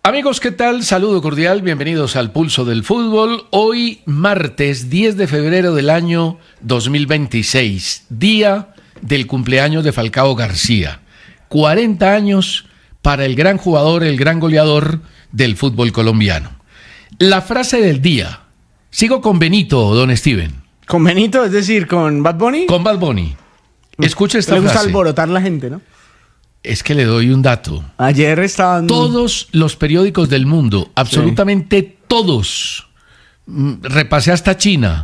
Amigos, ¿qué tal? Saludo cordial, bienvenidos al Pulso del Fútbol. Hoy, martes 10 de febrero del año 2026, día del cumpleaños de Falcao García. 40 años para el gran jugador, el gran goleador del fútbol colombiano. La frase del día. Sigo con Benito, don Steven. ¿Con Benito? Es decir, ¿con Bad Bunny? Con Bad Bunny. Escucha esta frase. Le gusta frase. Alborotar la gente, ¿no? Es que le doy un dato. Ayer estaban... Todos los periódicos del mundo, absolutamente todos, repasé hasta China,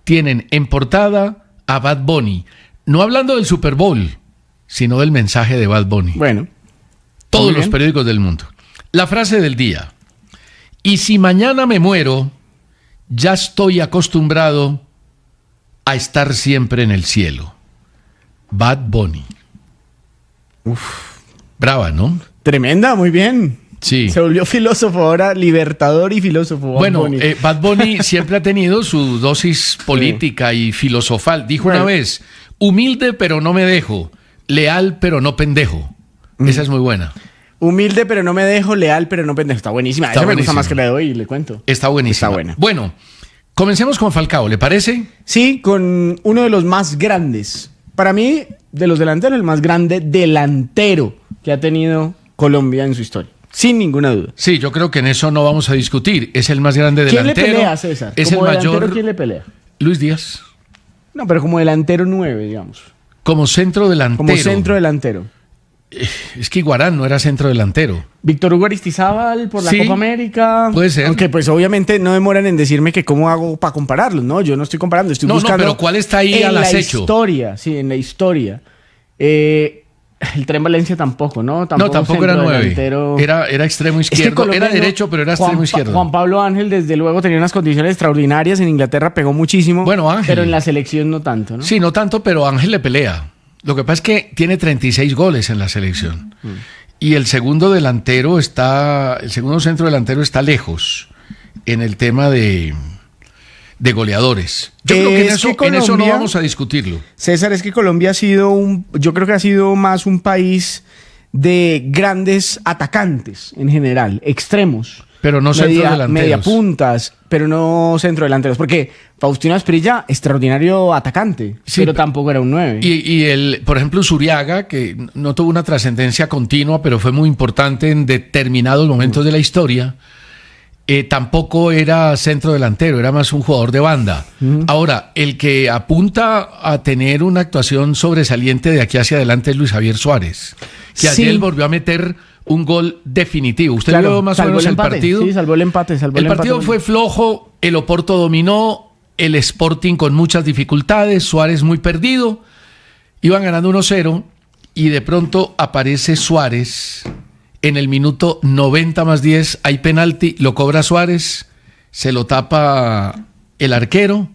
tienen en portada a Bad Bunny. No hablando del Super Bowl, sino del mensaje de Bad Bunny. Bueno. Todos los periódicos del mundo. La frase del día. Y si mañana me muero, ya estoy acostumbrado a estar siempre en el cielo. Bad Bunny. Uf. Brava, ¿no? Tremenda, muy bien. Sí. Se volvió filósofo ahora, libertador y filósofo. Bueno, Bad Bunny siempre ha tenido su dosis política y filosofal. Dijo una vez, humilde pero no me dejo, leal pero no pendejo. Esa es muy buena. Humilde pero no me dejo, leal pero no pendejo. Está buenísima. Esa me gusta más que la de hoy, le cuento. Está buenísima. Está buena. Bueno, comencemos con Falcao, ¿le parece? Sí, con uno de los más grandes. Para mí, de los delanteros, el más grande delantero que ha tenido Colombia en su historia. Sin ninguna duda. Sí, yo creo que en eso no vamos a discutir. Es el más grande delantero. ¿Quién le pelea, César? Es el mayor. ¿Quién le pelea? Luis Díaz. No, pero como delantero 9, digamos. Como centro delantero. Como centro delantero. Es que Iguarán no era centro delantero. Víctor Hugo Aristizábal por la Copa América. Puede ser. Aunque pues obviamente no demoran en decirme que cómo hago para compararlos, ¿no? Yo no estoy comparando, estoy buscando. No, pero ¿cuál está ahí al acecho? En la historia, sí, en la historia. El Tren Valencia tampoco, ¿no? Tampoco era 9. Era extremo izquierdo. Era derecho, pero era extremo izquierdo. Juan Pablo Ángel, desde luego, tenía unas condiciones extraordinarias. En Inglaterra pegó muchísimo. Bueno, Ángel. Pero en la selección no tanto, ¿no? Sí, no tanto, pero Ángel le pelea. Lo que pasa es que tiene 36 goles en la selección. Y el segundo centro delantero está lejos en el tema de goleadores. Yo creo que en eso no vamos a discutirlo. César, es que Colombia ha sido yo creo que ha sido más un país de grandes atacantes en general, extremos. Pero no centrodelanteros. Media puntas, pero no centrodelanteros. Porque Faustino Asprilla, extraordinario atacante, sí, pero tampoco era un 9. Y por ejemplo, Zuriaga, que no tuvo una trascendencia continua, pero fue muy importante en determinados momentos de la historia, tampoco era centrodelantero, era más un jugador de banda. Ahora, el que apunta a tener una actuación sobresaliente de aquí hacia adelante es Luis Javier Suárez, que ayer volvió a meter un gol definitivo. ¿Usted vio más o menos el partido? Sí, salvó el empate. El partido fue flojo, el Oporto dominó, el Sporting con muchas dificultades, Suárez muy perdido, iban ganando 1-0 y de pronto aparece Suárez en el minuto 90+10, hay penalti, lo cobra Suárez, se lo tapa el arquero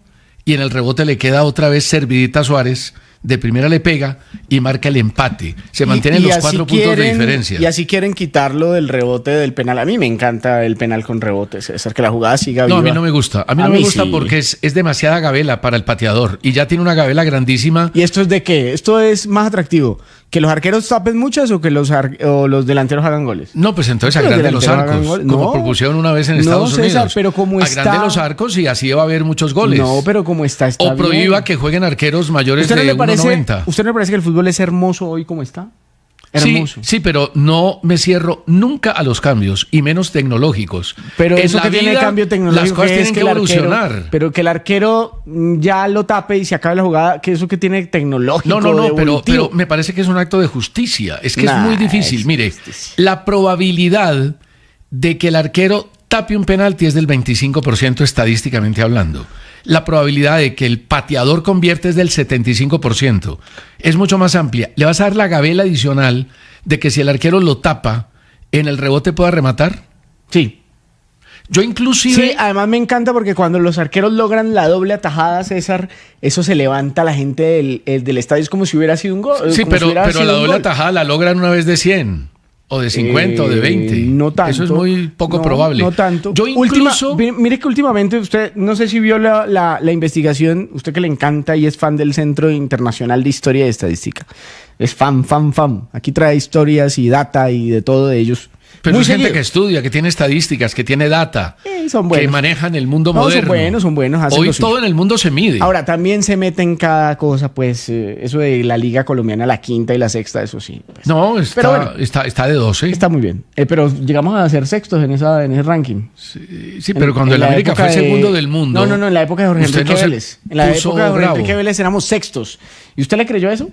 y en el rebote le queda otra vez servidita a Suárez. De primera le pega y marca el empate. Se mantienen los 4 puntos de diferencia. Y así quieren quitarlo del rebote del penal. A mí me encanta el penal con rebote, César, que la jugada siga viva. No, a mí no me gusta. A mí no me gusta porque es demasiada gabela para el pateador. Y ya tiene una gabela grandísima. ¿Y esto es de qué? ¿Esto es más atractivo? ¿Que los arqueros tapen muchas o que los delanteros hagan goles? No, pues entonces agranden los arcos. Como propusieron una vez en Estados Unidos. César, pero como está... Agranden los arcos y así va a haber muchos goles. No, pero como está o prohíba que jueguen arqueros mayores de 1.90. ¿Usted no le parece que el fútbol es hermoso hoy como está? Hermoso. Sí, pero no me cierro nunca a los cambios, y menos tecnológicos. Pero eso que tiene cambio tecnológico, las cosas tienen que evolucionar. Pero que el arquero ya lo tape y se acabe la jugada, que eso que tiene tecnológico. No, pero me parece que es un acto de justicia. Es que es muy difícil. Mire, la probabilidad de que el arquero tape un penalti es del 25% estadísticamente hablando. La probabilidad de que el pateador convierte es del 75%. Es mucho más amplia. Le vas a dar la gabela adicional de que si el arquero lo tapa, en el rebote pueda rematar. Sí. Yo inclusive... Sí, además me encanta porque cuando los arqueros logran la doble atajada, César, eso se levanta la gente del estadio. Es como si hubiera sido un gol. Sí, pero la doble atajada la logran una vez de 100. O de 50 o de 20. No tanto. Eso es muy poco probable. No tanto. Yo incluso... Mire que últimamente usted, no sé si vio la investigación, usted que le encanta y es fan del Centro Internacional de Historia y Estadística. Es fan. Aquí trae historias y data y de todo de ellos. Pero Muy es gente seguido. que estudia, que tiene estadísticas, que tiene data, Son que buenos. manejan el mundo No, moderno. son buenos. Hacen Hoy lo suyo. todo en el mundo se mide. Ahora, también se mete en cada cosa, pues, eso de la Liga Colombiana, la quinta y la sexta, eso sí. Pues, no, está, pero bueno. está de 12. está muy bien. Pero llegamos a ser sextos en ese ranking. Sí, pero cuando el la América época fue segundo del mundo. No, en la época de Jorge usted Enrique no se Vélez. En la puso época de Jorge bravo. Enrique Vélez éramos sextos. ¿Y usted le creyó eso?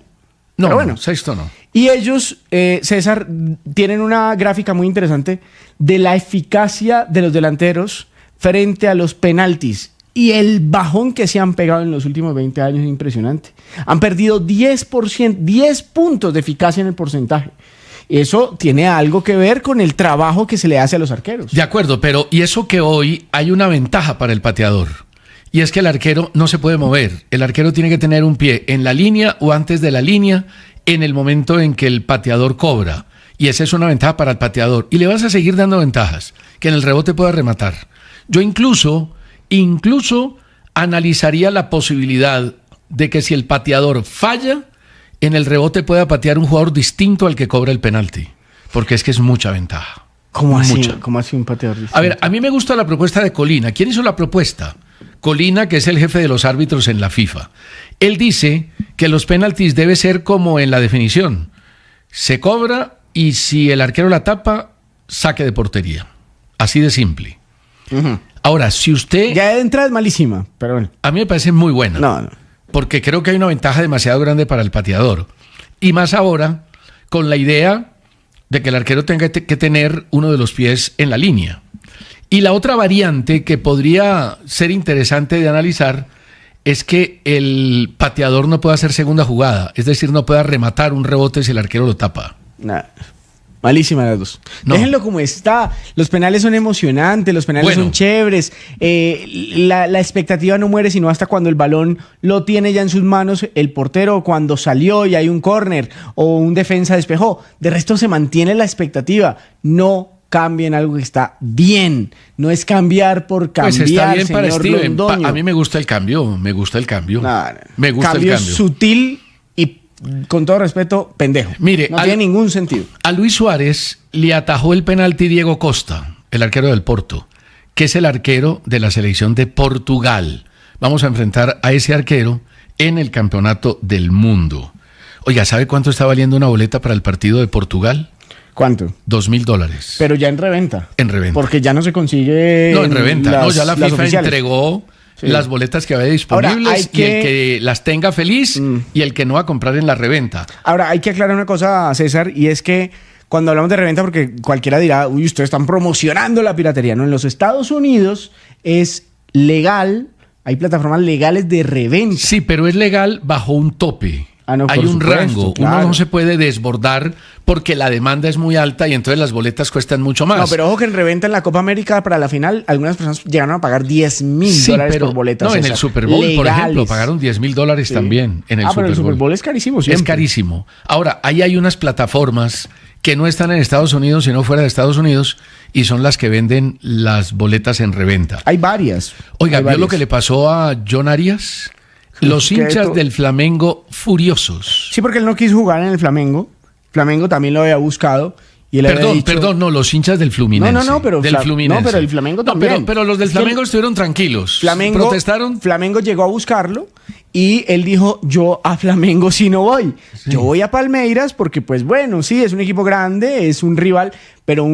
No, Pero bueno. no, sexto no. Y ellos, César, tienen una gráfica muy interesante de la eficacia de los delanteros frente a los penaltis. Y el bajón que se han pegado en los últimos 20 años es impresionante. Han perdido 10%, 10 puntos de eficacia en el porcentaje. Eso tiene algo que ver con el trabajo que se le hace a los arqueros. De acuerdo, pero y eso que hoy hay una ventaja para el pateador. Y es que el arquero no se puede mover. El arquero tiene que tener un pie en la línea o antes de la línea en el momento en que el pateador cobra. Y esa es una ventaja para el pateador. Y le vas a seguir dando ventajas, que en el rebote pueda rematar. Yo incluso analizaría la posibilidad de que si el pateador falla, en el rebote pueda patear un jugador distinto al que cobra el penalti. Porque es que es mucha ventaja. ¿Cómo así? Mucha. ¿Cómo así un pateador distinto? A ver, a mí me gusta la propuesta de Colina. ¿Quién hizo la propuesta? Colina, que es el jefe de los árbitros en la FIFA. Él dice que los penaltis debe ser como en la definición. Se cobra y si el arquero la tapa, saque de portería. Así de simple. Ujú. Ahora, si usted... Ya de entrada es malísima, pero bueno. A mí me parece muy buena. No. Porque creo que hay una ventaja demasiado grande para el pateador. Y más ahora, con la idea de que el arquero tenga que tener uno de los pies en la línea. Y la otra variante que podría ser interesante de analizar es que el pateador no pueda hacer segunda jugada, es decir, no pueda rematar un rebote si el arquero lo tapa. Nada. Malísima las dos. No. Déjenlo como está. Los penales son emocionantes, los penales Bueno. son chéveres. La expectativa no muere sino hasta cuando el balón lo tiene ya en sus manos el portero, cuando salió y hay un córner o un defensa despejó. De resto se mantiene la expectativa. No cambien algo que está bien. No es cambiar por cambiar, Pues está bien para señor Steven. Londoño. A mí me gusta el cambio, me gusta el cambio. No. Me gusta Cambio el cambio. sutil y, con todo respeto, pendejo. Mire, no tiene ningún sentido. A Luis Suárez le atajó el penalti Diego Costa, el arquero del Porto, que es el arquero de la selección de Portugal. Vamos a enfrentar a ese arquero en el Campeonato del Mundo. Oiga, ¿sabe cuánto está valiendo una boleta para el partido de Portugal? ¿Cuánto? $2,000. Pero ya en reventa. En reventa. Porque ya no se consigue. No, en reventa. No, ya la las FIFA oficiales. entregó Sí. las boletas que había disponibles Ahora, hay y el que las tenga feliz Mm. y el que no va a comprar en la reventa. Ahora, hay que aclarar una cosa, César, y es que cuando hablamos de reventa, porque cualquiera dirá, uy, ustedes están promocionando la piratería. No, en los Estados Unidos es legal, hay plataformas legales de reventa. Sí, pero es legal bajo un tope. Ah, no, hay por un supuesto, rango. claro. Uno no se puede desbordar porque la demanda es muy alta y entonces las boletas cuestan mucho más. No, pero ojo que en reventa en la Copa América para la final, algunas personas llegaron a pagar $10,000 Sí, pero por boletas. no, en el César. Super Bowl, por Legales. ejemplo, pagaron $10,000 también en el pero Super el Super Bowl. Bowl es carísimo siempre. Es carísimo. Ahora, ahí hay unas plataformas que no están en Estados Unidos, sino fuera de Estados Unidos, y son las que venden las boletas en reventa. Hay varias. Oiga, Hay ¿vio lo varias. que le pasó a John Arias? Los ¿Qué hinchas esto? del Flamengo furiosos. Sí, porque él no quiso jugar en el Flamengo. Flamengo también lo había buscado. Y él había dicho- Perdón, no, los hinchas del Fluminense. No, pero del Fluminense. no, pero el Flamengo No, también. pero los del Es que Flamengo el estuvieron tranquilos. Flamengo, ¿Protestaron? Flamengo llegó a buscarlo y él dijo, yo a Flamengo sí no voy. Yo voy a Palmeiras porque, pues bueno, sí, es un equipo grande, es un rival, pero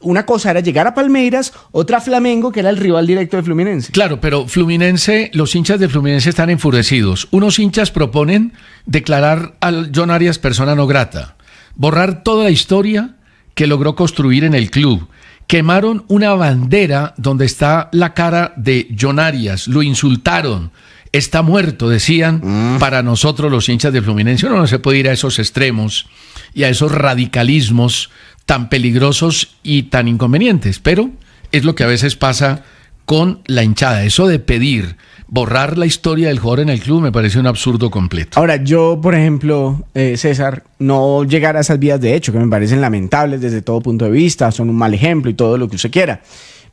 una cosa era llegar a Palmeiras, otra a Flamengo, que era el rival directo de Fluminense. Claro, pero Fluminense, los hinchas de Fluminense están enfurecidos. Unos hinchas proponen declarar a John Arias persona no grata, borrar toda la historia que logró construir en el club. Quemaron una bandera donde está la cara de John Arias, lo insultaron. Está muerto, decían, para nosotros los hinchas de Fluminense. Uno no se puede ir a esos extremos y a esos radicalismos tan peligrosos y tan inconvenientes, pero es lo que a veces pasa con la hinchada. Eso de pedir borrar la historia del jugador en el club me parece un absurdo completo. Ahora, yo, por ejemplo, César, no llegar a esas vías de hecho, que me parecen lamentables desde todo punto de vista, son un mal ejemplo y todo lo que usted quiera.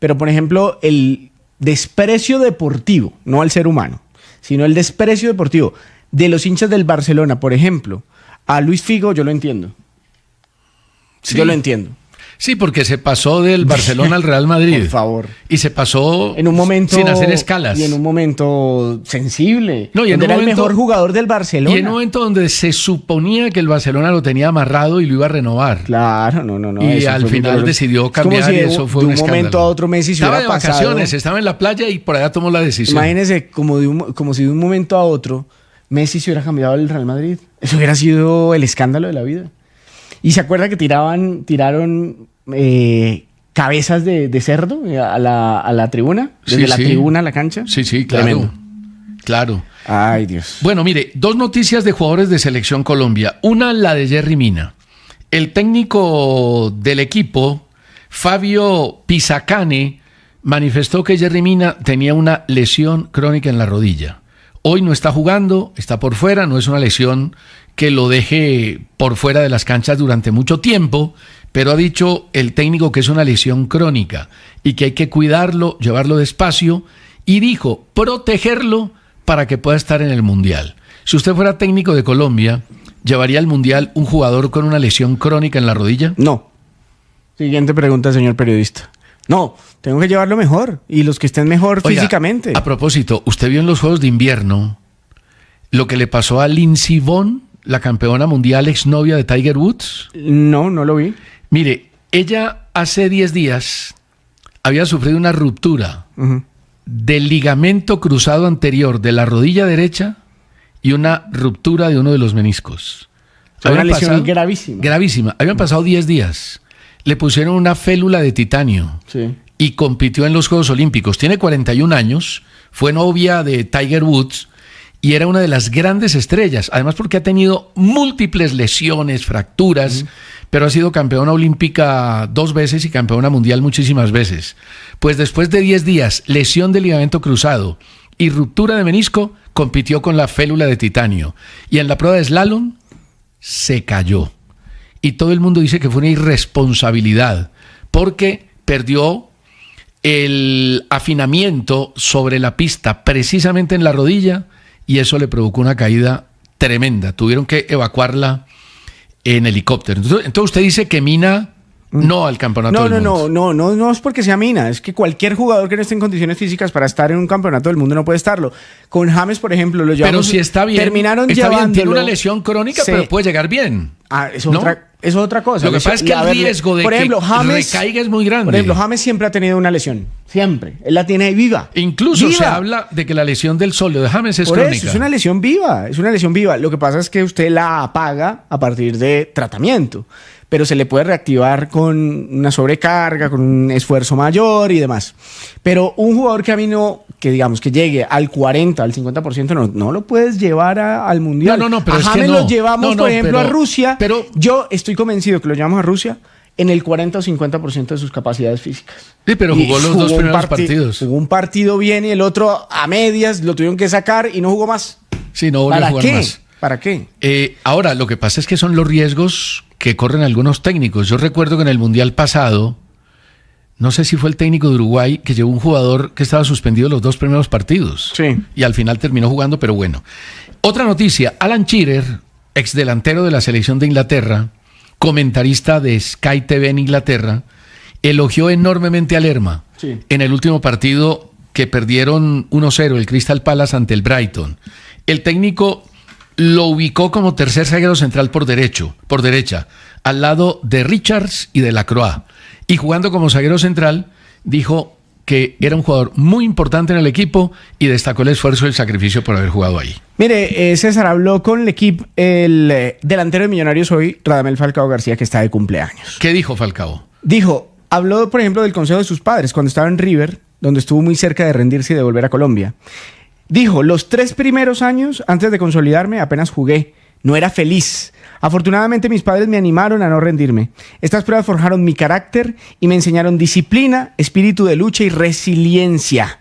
Pero, por ejemplo, el desprecio deportivo, no al ser humano, sino el desprecio deportivo de los hinchas del Barcelona, por ejemplo, a Luis Figo, yo lo entiendo. Sí. Yo lo entiendo. Sí, porque se pasó del Barcelona al Real Madrid. Por favor. Y se pasó En un momento sin hacer escalas. Y en un momento sensible. No, y en donde un era momento, el mejor jugador del Barcelona. Y en un momento donde se suponía que el Barcelona lo tenía amarrado y lo iba a renovar. Claro, no. Y al final decidió cambiar, como si y eso fue de un un momento escándalo. a otro Messi se Estaba de hubiera pasado. vacaciones, estaba en la playa y por allá tomó la decisión. Imagínese como si de un momento a otro Messi se hubiera cambiado al Real Madrid. Eso hubiera sido el escándalo de la vida. Y se acuerda que tiraron cabezas de cerdo a la tribuna, desde la tribuna a la cancha. Sí, claro. Tremendo. Claro. Ay, Dios. Bueno, mire, 2 noticias de jugadores de Selección Colombia. Una, la de Jerry Mina. El técnico del equipo, Fabio Pisacane, manifestó que Jerry Mina tenía una lesión crónica en la rodilla. Hoy no está jugando, está por fuera, no es una lesión que lo deje por fuera de las canchas durante mucho tiempo, pero ha dicho el técnico que es una lesión crónica y que hay que cuidarlo, llevarlo despacio, y dijo protegerlo para que pueda estar en el Mundial. Si usted fuera técnico de Colombia, ¿llevaría al Mundial un jugador con una lesión crónica en la rodilla? No. Siguiente pregunta, señor periodista. No, tengo que llevarlo mejor y los que estén mejor físicamente. A propósito, ¿usted vio en los Juegos de Invierno lo que le pasó a Lindsey Vonn, la campeona mundial exnovia de Tiger Woods? No lo vi. Mire, ella hace 10 días había sufrido una ruptura del ligamento cruzado anterior de la rodilla derecha y una ruptura de uno de los meniscos. O sea, una lesión gravísima. Gravísima. Habían pasado 10 días. Le pusieron una félula de titanio y compitió en los Juegos Olímpicos. Tiene 41 años, fue novia de Tiger Woods y era una de las grandes estrellas. Además porque ha tenido múltiples lesiones, fracturas, pero ha sido campeona olímpica 2 veces y campeona mundial muchísimas veces. Pues después de 10 días, lesión de ligamento cruzado y ruptura de menisco, compitió con la félula de titanio. Y en la prueba de slalom se cayó. Y todo el mundo dice que fue una irresponsabilidad porque perdió el afinamiento sobre la pista precisamente en la rodilla y eso le provocó una caída tremenda. Tuvieron que evacuarla en helicóptero. Entonces usted dice que Mina no al campeonato del mundo. No es porque sea Mina, es que cualquier jugador que no esté en condiciones físicas para estar en un campeonato del mundo no puede estarlo. Con James, por ejemplo, lo llevamos. Pero si está bien, terminaron está llevándolo. Bien, tiene una lesión crónica, pero puede llegar bien. Eso ¿no? es otra cosa. Lo que pasa es que el riesgo de que recaiga es muy grande. Por ejemplo, James siempre ha tenido una lesión. Siempre. Él la tiene ahí viva. Incluso viva. Se habla de que la lesión del sóleo de James es crónica. Eso, es una lesión viva. Es una lesión viva. Lo que pasa es que usted la apaga a partir de tratamiento. Pero se le puede reactivar con una sobrecarga, con un esfuerzo mayor y demás. Pero un jugador que digamos que llegue al 40, al 50%, no lo puedes llevar al Mundial. No, pero a es James que no. lo llevamos, por ejemplo, a Rusia. Pero yo estoy convencido que lo llevamos a Rusia en el 40 o 50% de sus capacidades físicas. Sí, pero jugó los 2 primeros partidos. Jugó un partido bien y el otro a medias, lo tuvieron que sacar y no jugó más. Sí, no volvió a jugar más. ¿Para qué? Ahora, lo que pasa es que son los riesgos que corren algunos técnicos. Yo recuerdo que en el Mundial pasado, no sé si fue el técnico de Uruguay, que llevó un jugador que estaba suspendido los 2 primeros partidos. Sí. Y al final terminó jugando, pero bueno. Otra noticia, Alan Shearer, exdelantero de la selección de Inglaterra, comentarista de Sky TV en Inglaterra, elogió enormemente a Lerma en el último partido que perdieron 1-0 el Crystal Palace ante el Brighton. El técnico lo ubicó como tercer zaguero central por derecha, al lado de Richards y de Lacroix. Y jugando como zaguero central, dijo que era un jugador muy importante en el equipo y destacó el esfuerzo y el sacrificio por haber jugado ahí. Mire, César, habló con el equipo, el delantero de Millonarios hoy, Radamel Falcao García, que está de cumpleaños. ¿Qué dijo Falcao? Habló, por ejemplo, del consejo de sus padres cuando estaba en River, donde estuvo muy cerca de rendirse y de volver a Colombia. Dijo, los 3 primeros años, antes de consolidarme, apenas jugué. No era feliz. Afortunadamente, mis padres me animaron a no rendirme. Estas pruebas forjaron mi carácter y me enseñaron disciplina, espíritu de lucha y resiliencia.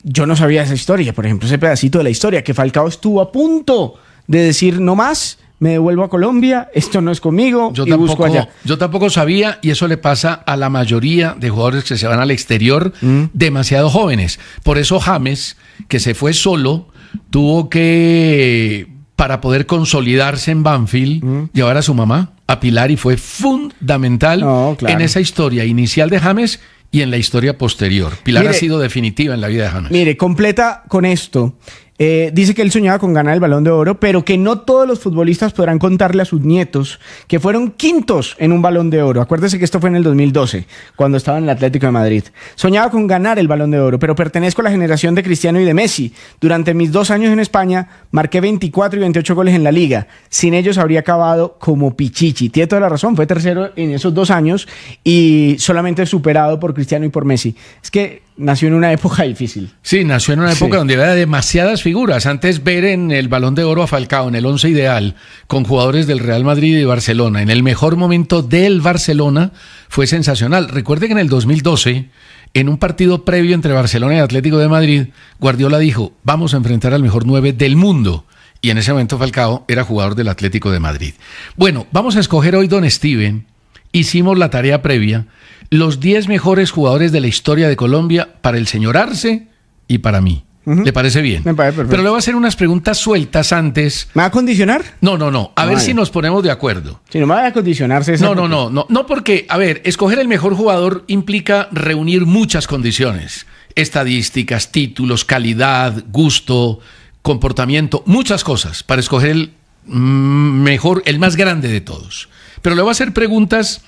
Yo no sabía esa historia, por ejemplo, ese pedacito de la historia, que Falcao estuvo a punto de decir no más, me devuelvo a Colombia, esto no es conmigo, busco allá. Yo tampoco sabía, y eso le pasa a la mayoría de jugadores que se van al exterior demasiado jóvenes. Por eso James, que se fue solo, tuvo que, para poder consolidarse en Banfield, llevar a su mamá. a Pilar y fue fundamental en esa historia inicial de James y en la historia posterior. Pilar ha sido definitiva en la vida de James. Mire, completa con esto. Dice que él soñaba con ganar el Balón de Oro, pero que no todos los futbolistas podrán contarle a sus nietos que fueron quintos en un Balón de Oro. Acuérdese que esto fue en el 2012, cuando estaba en el Atlético de Madrid. Soñaba con ganar el Balón de Oro, pero pertenezco a la generación de Cristiano y de Messi. Durante mis 2 años en España, marqué 24 y 28 goles en la Liga. Sin ellos habría acabado como Pichichi. Tiene toda la razón, fue tercero en esos 2 años y solamente superado por Cristiano y por Messi. Es que nació en una época difícil. Sí, nació en una época donde había demasiadas figuras. Antes ver en el Balón de Oro a Falcao, en el 11 ideal, con jugadores del Real Madrid y Barcelona, en el mejor momento del Barcelona, fue sensacional. Recuerde que en el 2012, en un partido previo entre Barcelona y Atlético de Madrid, Guardiola dijo, vamos a enfrentar al mejor 9 del mundo. Y en ese momento Falcao era jugador del Atlético de Madrid. Bueno, vamos a escoger hoy, don Steven. Hicimos la tarea previa. Los 10 mejores jugadores de la historia de Colombia para el señor Arce y para mí. ¿Le parece bien? Me parece perfecto. Pero le voy a hacer unas preguntas sueltas antes. ¿Me va a condicionar? No. A ver si nos ponemos de acuerdo. Si no me va a condicionar, César. No, porque, a ver, escoger el mejor jugador implica reunir muchas condiciones. Estadísticas, títulos, calidad, gusto, comportamiento, muchas cosas para escoger el mejor, el más grande de todos. Pero le voy a hacer preguntas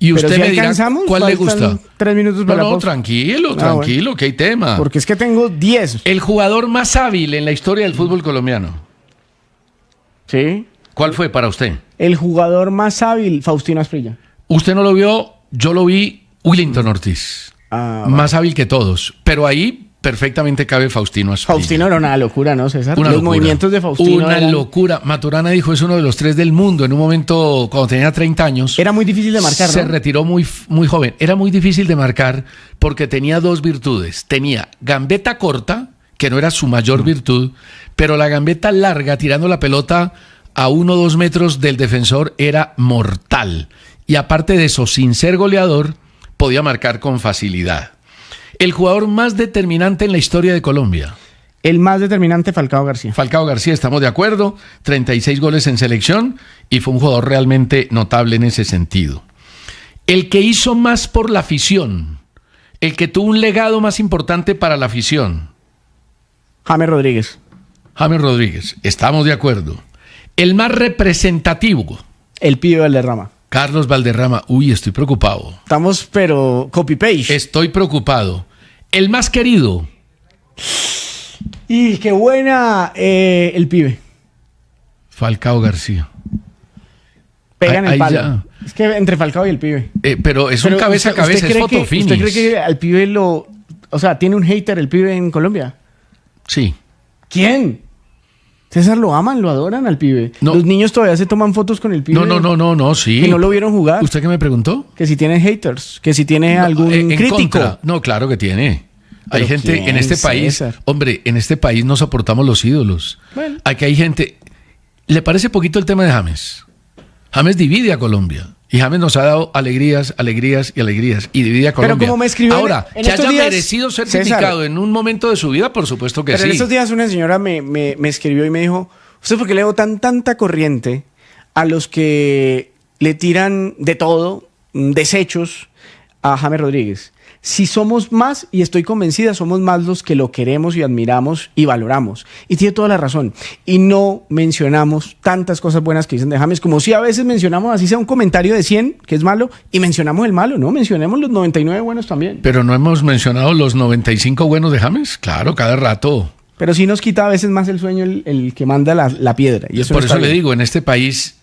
y usted si me dirá cuál le gusta. 3 minutos para la pausa. Tranquilo, bueno. que hay tema. Porque es que tengo 10. El jugador más hábil en la historia del fútbol colombiano. ¿Sí? ¿Cuál fue para usted? El jugador más hábil, Faustino Asprilla. Usted no lo vio, yo lo vi, Willington Ortiz. Más hábil que todos. Pero ahí perfectamente cabe Faustino Asprilla. Faustino era una locura, ¿no, César? Los locura. Movimientos de Faustino Una locura. Maturana dijo, es uno de los 3 del mundo. En un momento, cuando tenía 30 años... Era muy difícil de marcar, Se ¿no? retiró muy joven. Era muy difícil de marcar porque tenía 2 virtudes. Tenía gambeta corta, que no era su mayor virtud, pero la gambeta larga, tirando la pelota a 1 o 2 metros del defensor, era mortal. Y aparte de eso, sin ser goleador, podía marcar con facilidad. El jugador más determinante en la historia de Colombia. El más determinante, Falcao García. Falcao García, estamos de acuerdo. 36 goles en selección y fue un jugador realmente notable en ese sentido. El que hizo más por la afición. El que tuvo un legado más importante para la afición. James Rodríguez. James Rodríguez, estamos de acuerdo. El más representativo. El Pibe Valderrama. Carlos Valderrama. Uy, estoy preocupado. Estamos, pero copy-paste. Estoy preocupado. El más querido. Y qué buena, el Pibe. Falcao García. Pega en el palo. Ya. Es que entre Falcao y el Pibe. Pero es un cabeza a cabeza, es foto finish. ¿Usted cree que al Pibe o sea, tiene un hater el Pibe en Colombia? Sí. ¿Quién? César, lo aman, lo adoran al Pibe. No. Los niños todavía se toman fotos con el Pibe. No, sí. Que no lo vieron jugar. ¿Usted qué me preguntó? Que si tiene haters, que si tiene algún crítico. Contra. No, claro que tiene. Hay gente en este país. César? Hombre, en este país no soportamos los ídolos. Bueno. Aquí hay gente. ¿Le parece poquito el tema de James? James divide a Colombia. Y James nos ha dado alegrías y divide a Colombia. Pero como me escribió ahora, que haya merecido ser criticado en un momento de su vida, por supuesto que sí. Pero en estos días una señora me escribió y me dijo, ¿usted por qué le dio tanta corriente a los que le tiran de todo, desechos, a James Rodríguez? Si somos más, y estoy convencida, somos más los que lo queremos y admiramos y valoramos. Y tiene toda la razón. Y no mencionamos tantas cosas buenas que dicen de James, como si a veces mencionamos, así sea un comentario de 100, que es malo, y mencionamos el malo, ¿no? Mencionemos los 99 buenos también. Pero no hemos mencionado los 95 buenos de James. Claro, cada rato. Pero sí nos quita a veces más el sueño el que manda la piedra. Y eso por eso le digo, en este país...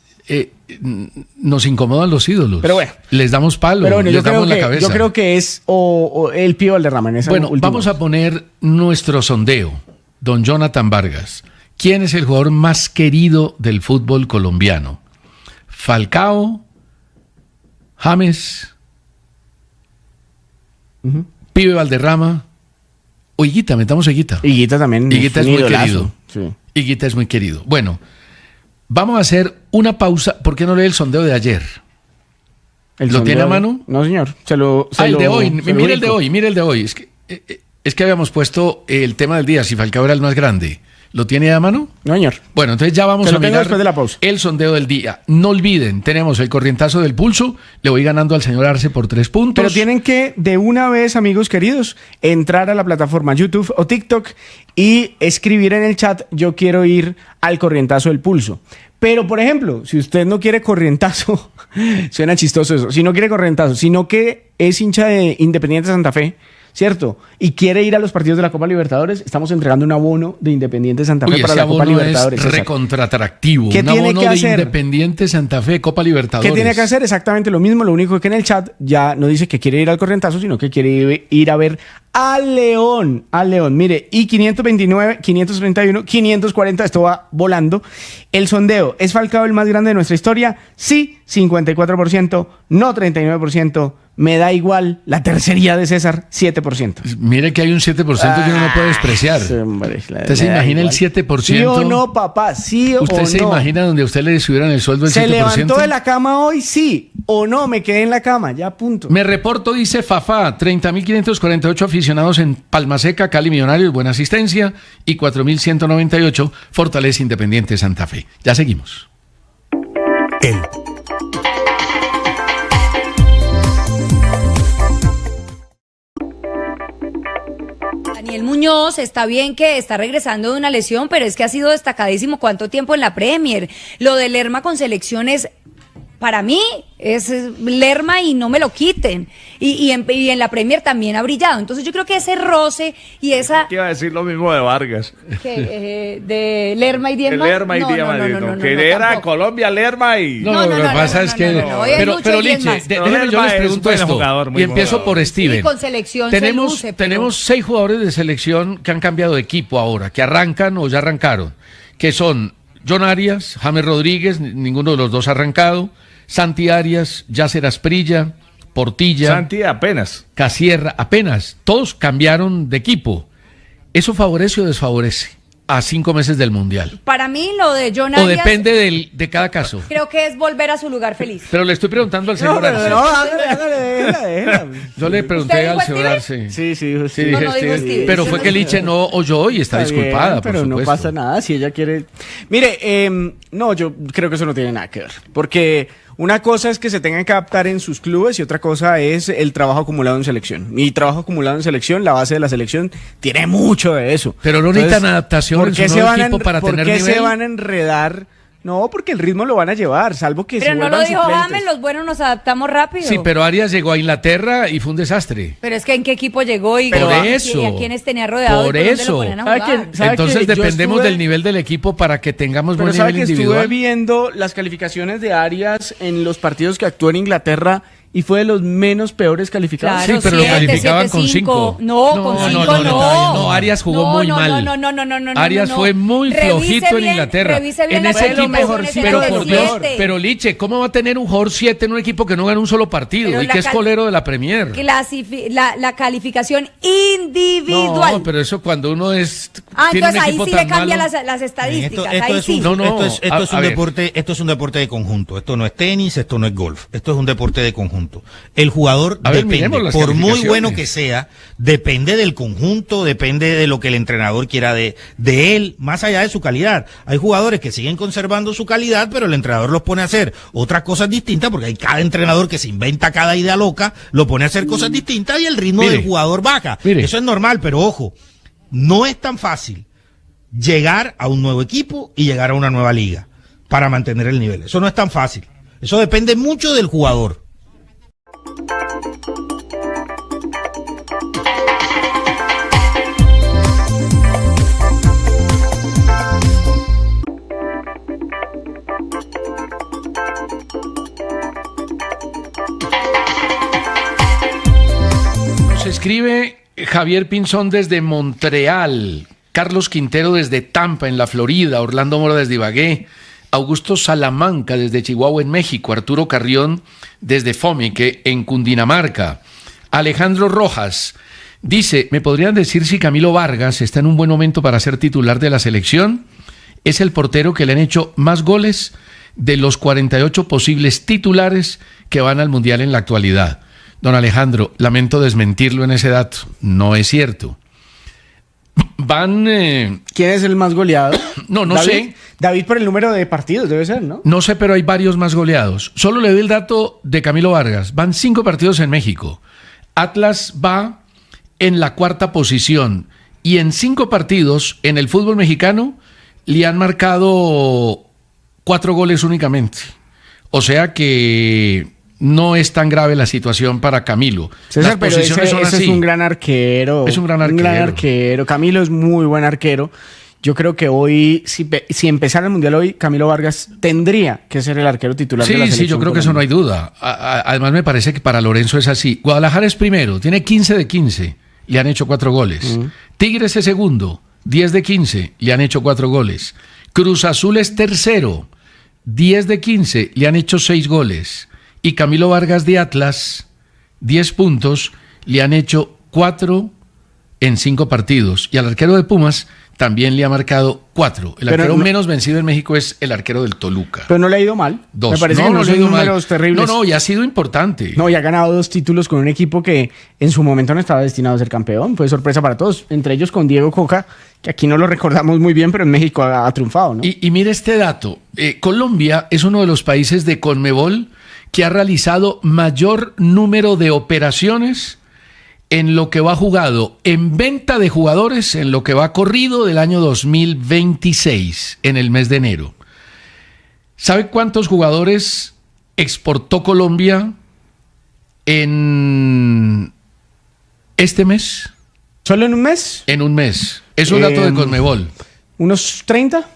nos incomodan los ídolos. Pero bueno, les damos palo, pero bueno, les damos la cabeza. Yo creo que es o el Pibe Valderrama en esa. Bueno, vamos a poner nuestro sondeo. Don Jonathan Vargas. ¿Quién es el jugador más querido del fútbol colombiano? Falcao, James, Pibe Valderrama o Higuita. Metamos a Higuita. Higuita también. Higuita es muy querido. Sí. Higuita es muy querido. Bueno, vamos a hacer una pausa. ¿Por qué no lee el sondeo de ayer? ¿Lo tiene a mano? No, señor. El de hoy. Mire el de hoy. Es que habíamos puesto el tema del día, si Falcao era el más grande. ¿Lo tiene a mano? No, señor. Bueno, entonces ya vamos Te lo a tengo mirar después de la pausa. el sondeo del día. No olviden, tenemos el corrientazo del pulso. Le voy ganando al señor Arce por 3 puntos. Pero tienen que, de una vez, amigos queridos, entrar a la plataforma YouTube o TikTok y escribir en el chat: yo quiero ir al corrientazo del pulso. Pero, por ejemplo, si usted no quiere corrientazo, suena chistoso eso, si no quiere corrientazo, sino que es hincha de Independiente Santa Fe, ¿cierto? Y quiere ir a los partidos de la Copa Libertadores, estamos entregando un abono de Independiente Santa Fe Uy, para ese la Copa abono Libertadores. es recontratractivo. ¿Qué Un tiene abono que de hacer? Independiente Santa Fe, Copa Libertadores. ¿Qué tiene que hacer? Exactamente lo mismo, lo único que en el chat ya no dice que quiere ir al corrientazo, sino que quiere ir a ver al León. Mire, y 529, 531, 540, esto va volando. El sondeo: ¿es Falcao el más grande de nuestra historia? Sí, 54%, no 39%. Me da igual, la tercería de César, 7%. Mire que hay un 7% que uno no puede despreciar. Hombre, ¿Usted se imagina el 7%? ¿Sí o no, papá? ¿Sí o no? ¿Usted se imagina donde a usted le subieran el sueldo el 7%? ¿Se levantó de la cama hoy? Sí. ¿O no? Me quedé en la cama, ya punto. Me reporto, dice Fafá, 30.548 aficionados en Palma Seca, Cali Millonarios, buena asistencia, y 4.198 Fortaleza Independiente Santa Fe. Ya seguimos. Daniel Muñoz, está bien que está regresando de una lesión, pero es que ha sido destacadísimo cuánto tiempo en la Premier. Lo de Lerma con selecciones, para mí, es Lerma y no me lo quiten. Y en la Premier también ha brillado. Entonces yo creo que ese roce y esa... Iba a decir lo mismo de Vargas. de Lerma y Diema. Lerma y Diema. Que era tampoco. Colombia, Lerma y... Lo que pasa es que... Pero Liche, déjeme yo les pregunto esto. Jugador, y empiezo por Steven. Y con selección tenemos 6 jugadores de selección que han cambiado de equipo ahora, que arrancan o ya arrancaron, que son John Arias, James Rodríguez, ninguno de los dos ha arrancado, Santi Arias, Yasser Asprilla, Portilla, Santi apenas. Casierra, apenas. Todos cambiaron de equipo. ¿Eso favorece o desfavorece a 5 meses del Mundial? Para mí lo de John ¿O Arias, depende de cada caso? creo que es volver a su lugar feliz. Pero le estoy preguntando al señor Arce. Déjala. Yo le pregunté ¿Usted al dijo señor Steven? Arce. Sí, No, dije no digo Steven. Steven. Pero fue que Liche no oyó y está disculpada, bien, pero por no supuesto. pasa nada si ella quiere. Mire, no, yo creo que eso no tiene nada que ver. Porque una cosa es que se tengan que adaptar en sus clubes y otra cosa es el trabajo acumulado en selección. Y trabajo acumulado en selección, la base de la selección, tiene mucho de eso. Pero no necesitan adaptación en su nuevo equipo para tener nivel. ¿Por qué se van a enredar? No, porque el ritmo lo van a llevar, salvo que Pero se no lo vuelvan dijo suplentes. James, los buenos nos adaptamos rápido. Sí, pero Arias llegó a Inglaterra y fue un desastre. Pero es que en qué equipo llegó y Por a eso. quiénes tenía rodeado Por y por dónde eso. lo ponían a ¿Sabe jugar. ¿Sabe Entonces que yo dependemos estuve- del nivel del equipo para que tengamos Pero buen sabe nivel que individual. estuve viendo las calificaciones de Arias en los partidos que actuó en Inglaterra y fue de los menos peores calificados. Claro, Sí, pero lo 7, calificaban 7, con 5. 5. No, con 5 no. No, Arias jugó muy mal. No. Arias fue muy flojito en Inglaterra. Revise bien En las ese equipo, calificaciones, pero eran de por Dios, 7. pero Liche, ¿cómo va a tener un jugador 7 en un equipo que no gana un solo partido Pero y la que es cal- colero de la Premier? La calificación individual. No, pero eso cuando uno es tiene entonces un ahí equipo sí tan le cambia malo. las estadísticas. Esto ahí es sí. un, No, no, esto es a un ver. deporte, esto es un deporte de conjunto. Esto no es tenis, esto no es golf. Esto es un deporte de conjunto. El jugador A ver, depende, miremos las por muy calificaciones. bueno que sea, depende del conjunto, depende de lo que el entrenador quiera de él, más allá de su calidad. Hay jugadores que siguen conservando su calidad, pero el entrenador los pone a hacer otras cosas distintas, porque hay cada entrenador que se inventa cada idea loca, lo pone a hacer cosas distintas y el ritmo Mire, del jugador baja. mire. Eso es normal, pero ojo, no es tan fácil llegar a un nuevo equipo y llegar a una nueva liga para mantener el nivel. Eso no es tan fácil. Eso depende mucho del jugador. Nos escribe Javier Pinzón desde Montreal, Carlos Quintero desde Tampa, en la Florida, Orlando Mora desde Ibagué, Augusto Salamanca desde Chihuahua, en México, Arturo Carrión desde Fomeque, en Cundinamarca, Alejandro Rojas dice, ¿me podrían decir si Camilo Vargas está en un buen momento para ser titular de la selección? Es el portero que le han hecho más goles de los 48 posibles titulares que van al Mundial en la actualidad. Don Alejandro, lamento desmentirlo en ese dato, no es cierto. Van... ¿Quién es el más goleado? No ¿David? sé. David por el número de partidos, debe ser, ¿no? No sé, pero hay varios más goleados. Solo le doy el dato de Camilo Vargas. Van 5 partidos en México. Atlas va en la 4ª posición. Y en 5 partidos en el fútbol mexicano le han marcado 4 goles únicamente. O sea que no es tan grave la situación para Camilo. César, Las pero posiciones son ese así. es un gran arquero. Es un gran arquero. Camilo es muy buen arquero. Yo creo que hoy, si empezara el Mundial hoy, Camilo Vargas tendría que ser el arquero titular de la selección. Sí, yo creo que eso no hay duda. Además me parece que para Lorenzo es así. Guadalajara es primero, tiene 15 de 15, le han hecho 4 goles. Tigres es segundo, 10 de 15, le han hecho 4 goles. Cruz Azul es tercero, 10 de 15, le han hecho 6 goles. Y Camilo Vargas de Atlas, 10 puntos, le han hecho 4 en 5 partidos. Y al arquero de Pumas también le ha marcado 4. El arquero menos vencido en México es el arquero del Toluca. Pero no le ha ido mal. 2. Me parece que no le ha ido números terribles. No, y ha sido importante. No, y ha ganado 2 títulos con un equipo que en su momento no estaba destinado a ser campeón. Fue sorpresa para todos. Entre ellos con Diego Coca, que aquí no lo recordamos muy bien, pero en México ha triunfado, ¿no? Y mire este dato. Colombia es uno de los países de Conmebol que ha realizado mayor número de operaciones en lo que va jugado en venta de jugadores, en lo que va corrido del año 2026, en el mes de enero. ¿Sabe cuántos jugadores exportó Colombia en este mes? ¿Solo en un mes? En un mes. Es un dato de Conmebol. ¿Unos 30?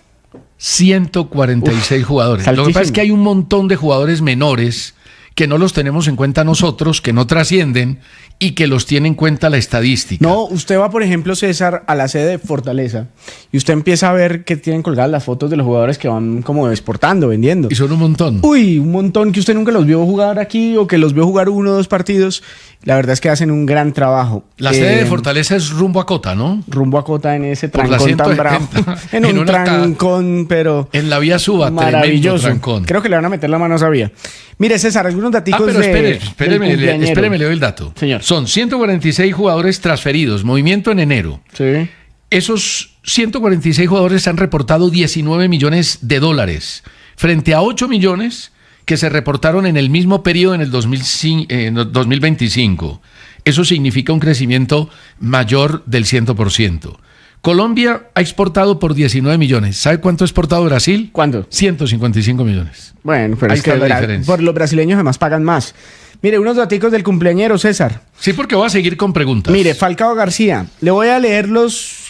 146 jugadores. Lo que pasa es que hay un montón de jugadores menores que no los tenemos en cuenta nosotros, que no trascienden y que los tiene en cuenta la estadística. No, usted va, por ejemplo, César, a la sede de Fortaleza y usted empieza a ver que tienen colgadas las fotos de los jugadores que van como exportando, vendiendo. Y son un montón. Uy, un montón que usted nunca los vio jugar aquí o que los vio jugar 1 o 2 partidos. La verdad es que hacen un gran trabajo. La sede de Fortaleza es rumbo a Cota, ¿no? Rumbo a Cota en ese Por la trancón tan 170, bravo. En un trancón, pero en la vía Suba, maravilloso. Tremendo trancón. Creo que le van a meter la mano a esa vía. Mire, César, algunos daticos pero espéreme, le doy el dato. Señor. Son 146 jugadores transferidos, movimiento en enero. Sí. Esos 146 jugadores han reportado 19 millones de dólares, frente a 8 millones que se reportaron en el mismo periodo en el 2025. Eso significa un crecimiento mayor del 100%. Colombia ha exportado por 19 millones. ¿Sabe cuánto ha exportado Brasil? ¿Cuánto? 155 millones. Bueno, pero Ahí es que está la diferencia. por los brasileños además pagan más. Mire, unos daticos del cumpleañero, César. Sí, porque voy a seguir con preguntas. Mire, Falcao García. Le voy a leer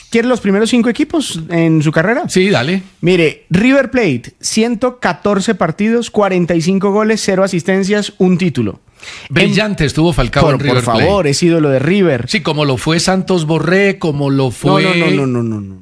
¿quiere los primeros 5 equipos en su carrera? Sí, dale. Mire, River Plate, 114 partidos, 45 goles, 0 asistencias, 1 título. Brillante estuvo Falcao en River Por favor, Plate. es ídolo de River. Sí, como lo fue Santos Borré, como lo fue...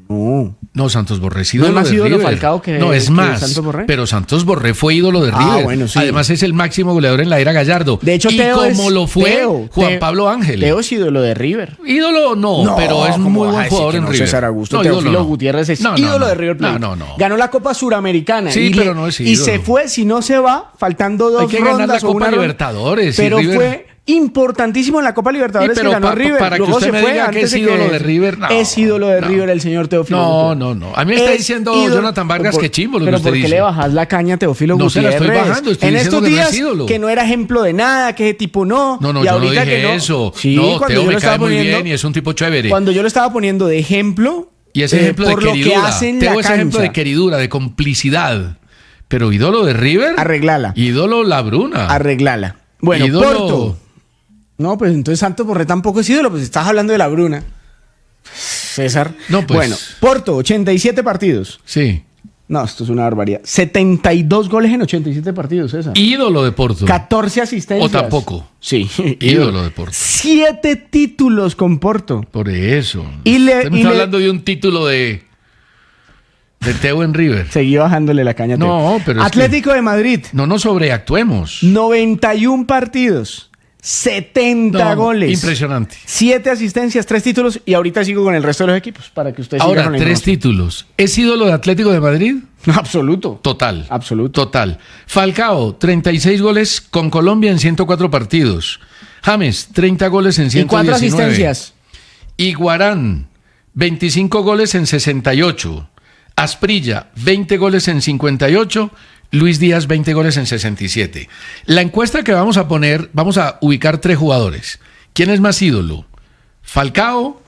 No. No, Santos Borré es ¿No ídolo es más de ídolo River. Falcao que- No, es que más. Santos Borré? Pero Santos Borré fue ídolo de River. Bueno, sí. Además es el máximo goleador en la era Gallardo. De hecho, y Teo como es- lo fue Teo, Juan Teo- Pablo Ángel. Teo es ídolo de River. Ídolo no, pero es ¿cómo muy vas a buen decir jugador que en no? River. César Augusto No, Teófilo ídolo no. Gutiérrez es No, ídolo no. de River Plate. No. Ganó la Copa Suramericana. Sí, pero no es Y ídolo. se fue, si no se va, faltando 2 Hay que ganar rondas la o Copa una ronda. Libertadores, y Pero River- fue importantísimo en la Copa Libertadores Sí, pero que ganó River. para que Luego usted se me fue diga que antes es de ídolo de River, no, es ídolo de no. River el señor Teófilo No, Gutiérrez. A mí me está diciendo Jonathan Vargas que chimbo lo que pero usted ¿por qué dice? le bajas la caña a Teófilo No se Gutiérrez? la estoy bajando, estoy en diciendo estos que no es días ídolo. que no era ejemplo de nada, que ese tipo no. No, y yo no ahorita dije que no. eso. Sí, no, cuando Teo yo lo me estaba cae muy poniendo, bien y es un tipo chévere. cuando yo lo estaba poniendo de ejemplo, Y ese ejemplo de por lo que queridura. hace en Teo la es ejemplo de cancha. queridura, de complicidad. Pero ídolo de River. Arreglala. Ídolo La Bruna. Arreglala. Bueno, Ídolo- Porto. No, pues entonces Santos Borré tampoco es ídolo, pues estás hablando de la Bruna. César. No, pues. Bueno, Porto, 87 partidos. Sí. No, esto es una barbaridad. 72 goles en 87 partidos, César. Ídolo de Porto. 14 asistencias. O tampoco. Sí. Ídolo de Porto. 7 títulos con Porto. Por eso. Y le- Usted me y está le- hablando de un título de Teo en River. Seguí bajándole la caña. Teo. No, pero es Atlético de Madrid, No nos sobreactuemos. 91 partidos, 70 No, goles. Impresionante. 7 asistencias, 3 títulos y ahorita sigo con el resto de los equipos para que usted siga Ahora, con la 3 información. títulos. ¿Es ídolo de Atlético de Madrid? Absoluto. Total. Absoluto. Total. Falcao, 36 goles con Colombia en 104 partidos. James, 30 goles en ¿Y 4 119. asistencias? Iguarán, 25 goles en 68. Asprilla, 20 goles en 58. Luis Díaz, 20 goles en 67. La encuesta que vamos a poner, vamos a ubicar 3 jugadores. ¿Quién es más ídolo? ¿Falcao,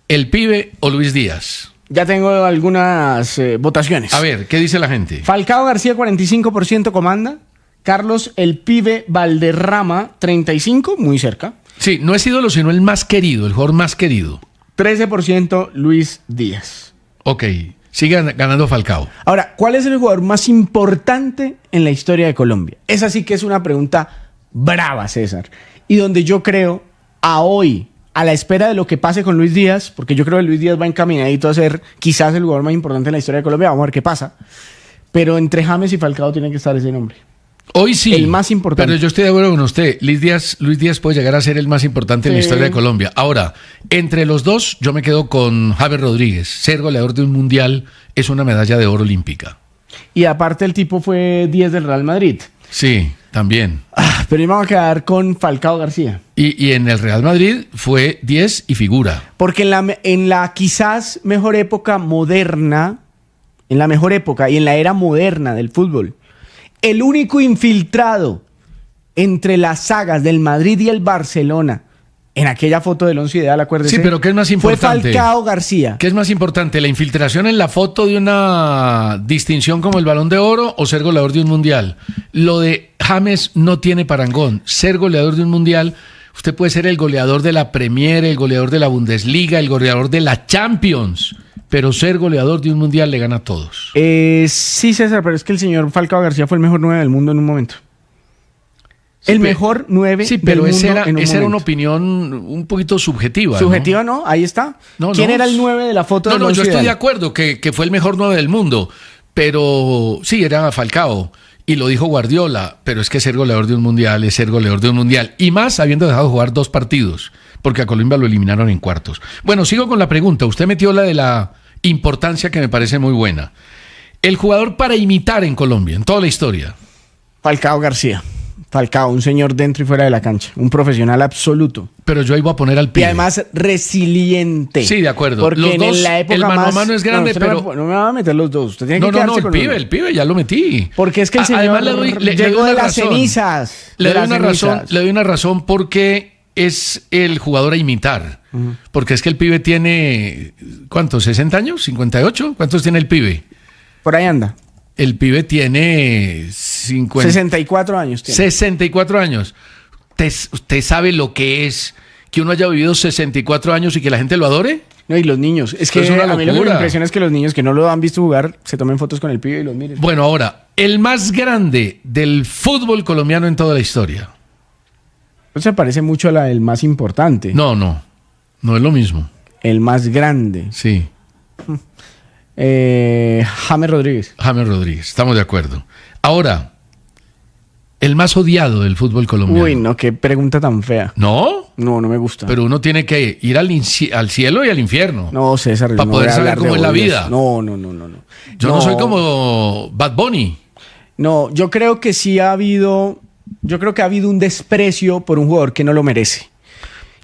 el Pibe o Luis Díaz? Ya tengo algunas votaciones. A ver, ¿qué dice la gente? Falcao García, 45% comanda. Carlos el Pibe Valderrama, 35%, muy cerca. Sí, no es ídolo, sino el más querido, el jugador más querido. 13% Luis Díaz. Ok, sigue ganando Falcao. Ahora, ¿cuál es el jugador más importante en la historia de Colombia? Esa sí que es una pregunta brava, César. Y donde yo creo, a hoy, a la espera de lo que pase con Luis Díaz, porque yo creo que Luis Díaz va encaminadito a ser quizás el jugador más importante en la historia de Colombia, vamos a ver qué pasa. Pero entre James y Falcao tiene que estar ese nombre. Hoy sí. El más importante. Pero yo estoy de acuerdo con usted. Luis Díaz puede llegar a ser el más importante en la historia de Colombia. Ahora, entre los dos, yo me quedo con James Rodríguez. Ser goleador de un mundial es una medalla de oro olímpica. Y aparte el tipo fue 10 del Real Madrid. Sí, también. Pero yo me voy a quedar con Falcao García. Y en el Real Madrid fue 10 y figura. Porque en la quizás mejor época moderna, en la mejor época y en la era moderna del fútbol, el único infiltrado entre las sagas del Madrid y el Barcelona, en aquella foto del once ideal, acuérdese. Sí, pero ¿qué es más importante? Fue Falcao García. ¿Qué es más importante? ¿La infiltración en la foto de una distinción como el Balón de Oro o ser goleador de un mundial? Lo de James no tiene parangón. Ser goleador de un mundial, usted puede ser el goleador de la Premier, el goleador de la Bundesliga, el goleador de la Champions, pero ser goleador de un mundial le gana a todos. Sí, César, pero es que el señor Falcao García fue el mejor 9 del mundo en un momento. Sí, el mejor 9 sí, del pero mundo esa en un era momento. una opinión un poquito subjetiva. Subjetiva, ¿no? Ahí está. No, ¿Quién no. era el 9 de la foto del No, once yo estoy de ideal? acuerdo que fue el mejor 9 del mundo, pero sí, era Falcao. Y lo dijo Guardiola, pero es que ser goleador de un mundial es ser goleador de un mundial. Y más habiendo dejado jugar 2 partidos, porque a Colombia lo eliminaron en cuartos. Bueno, sigo con la pregunta. Usted metió la de la importancia que me parece muy buena. El jugador para imitar en Colombia, en toda la historia. Falcao García. Falcao, un señor dentro y fuera de la cancha. Un profesional absoluto. Pero yo iba a poner al Y Pibe. además resiliente. Sí, de acuerdo. Porque Los en dos, la época el mano más... a mano es grande, usted pero... No me va a meter los dos. Usted tiene que No, quedarse con uno. el pibe, ya lo metí. Porque es que el señor Además, le doy llegó una de las razón. cenizas. Le de doy las una razón, cenizas. le doy una razón porque es el jugador a imitar. Porque es que el Pibe tiene, ¿cuántos? ¿60 años? ¿58? ¿Cuántos tiene el Pibe? Por ahí anda. El Pibe tiene 64 años tiene. 64 años. ¿Usted sabe lo que es que uno haya vivido 64 años y que la gente lo adore? No, y los niños. Es que Eso es una a mí lo que me locura. impresiona es que los niños que no lo han visto jugar se tomen fotos con el Pibe y los miren. Bueno, ahora, el más grande del fútbol colombiano en toda la historia. Eso se parece mucho a la del más importante. No es lo mismo. El más grande. Sí. James Rodríguez. James Rodríguez, estamos de acuerdo. Ahora, el más odiado del fútbol colombiano. Uy, no, qué pregunta tan fea. ¿No? No, no me gusta. Pero uno tiene que ir al cielo y al infierno. No, César. Para no poder voy a saber hablar cómo de es la odios. vida. No. Yo no soy como Bad Bunny. No, yo creo que sí ha habido... Yo creo que ha habido un desprecio por un jugador que no lo merece.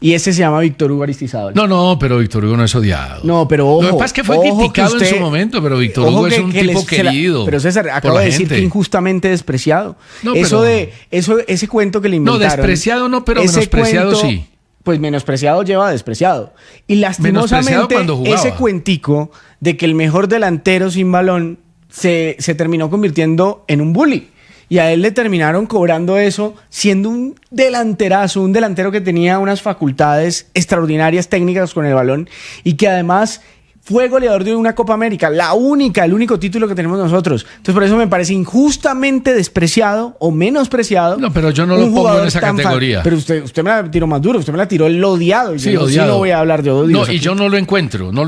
Y ese se llama Víctor Hugo Aristizábal. No, pero Víctor Hugo no es odiado. No, pero ojo. Lo que pasa es que fue ojo criticado que en su momento, pero Víctor ojo Hugo es que- un que tipo les- se la- querido. Pero César, por acabo la de decir gente. que injustamente despreciado. No, eso pero- ese cuento que le No, inventaron. despreciado no, pero ese menospreciado cuento, sí. Pues menospreciado lleva a despreciado. Y Menospreciado lastimosamente cuando jugaba. ese cuentico de que el mejor delantero sin balón se terminó convirtiendo en un bully. Y a él le terminaron cobrando eso siendo un delanterazo, un delantero que tenía unas facultades extraordinarias técnicas con el balón y que además fue goleador de una Copa América, el único título que tenemos nosotros. Entonces por eso me parece injustamente despreciado o menospreciado. No, pero yo no lo un pongo en jugador esa tan categoría. Pero usted me la tiró más duro, usted me la tiró el odiado. Y Sí, yo no- sí odiado. no voy a hablar de odio. No, y yo no lo encuentro. Me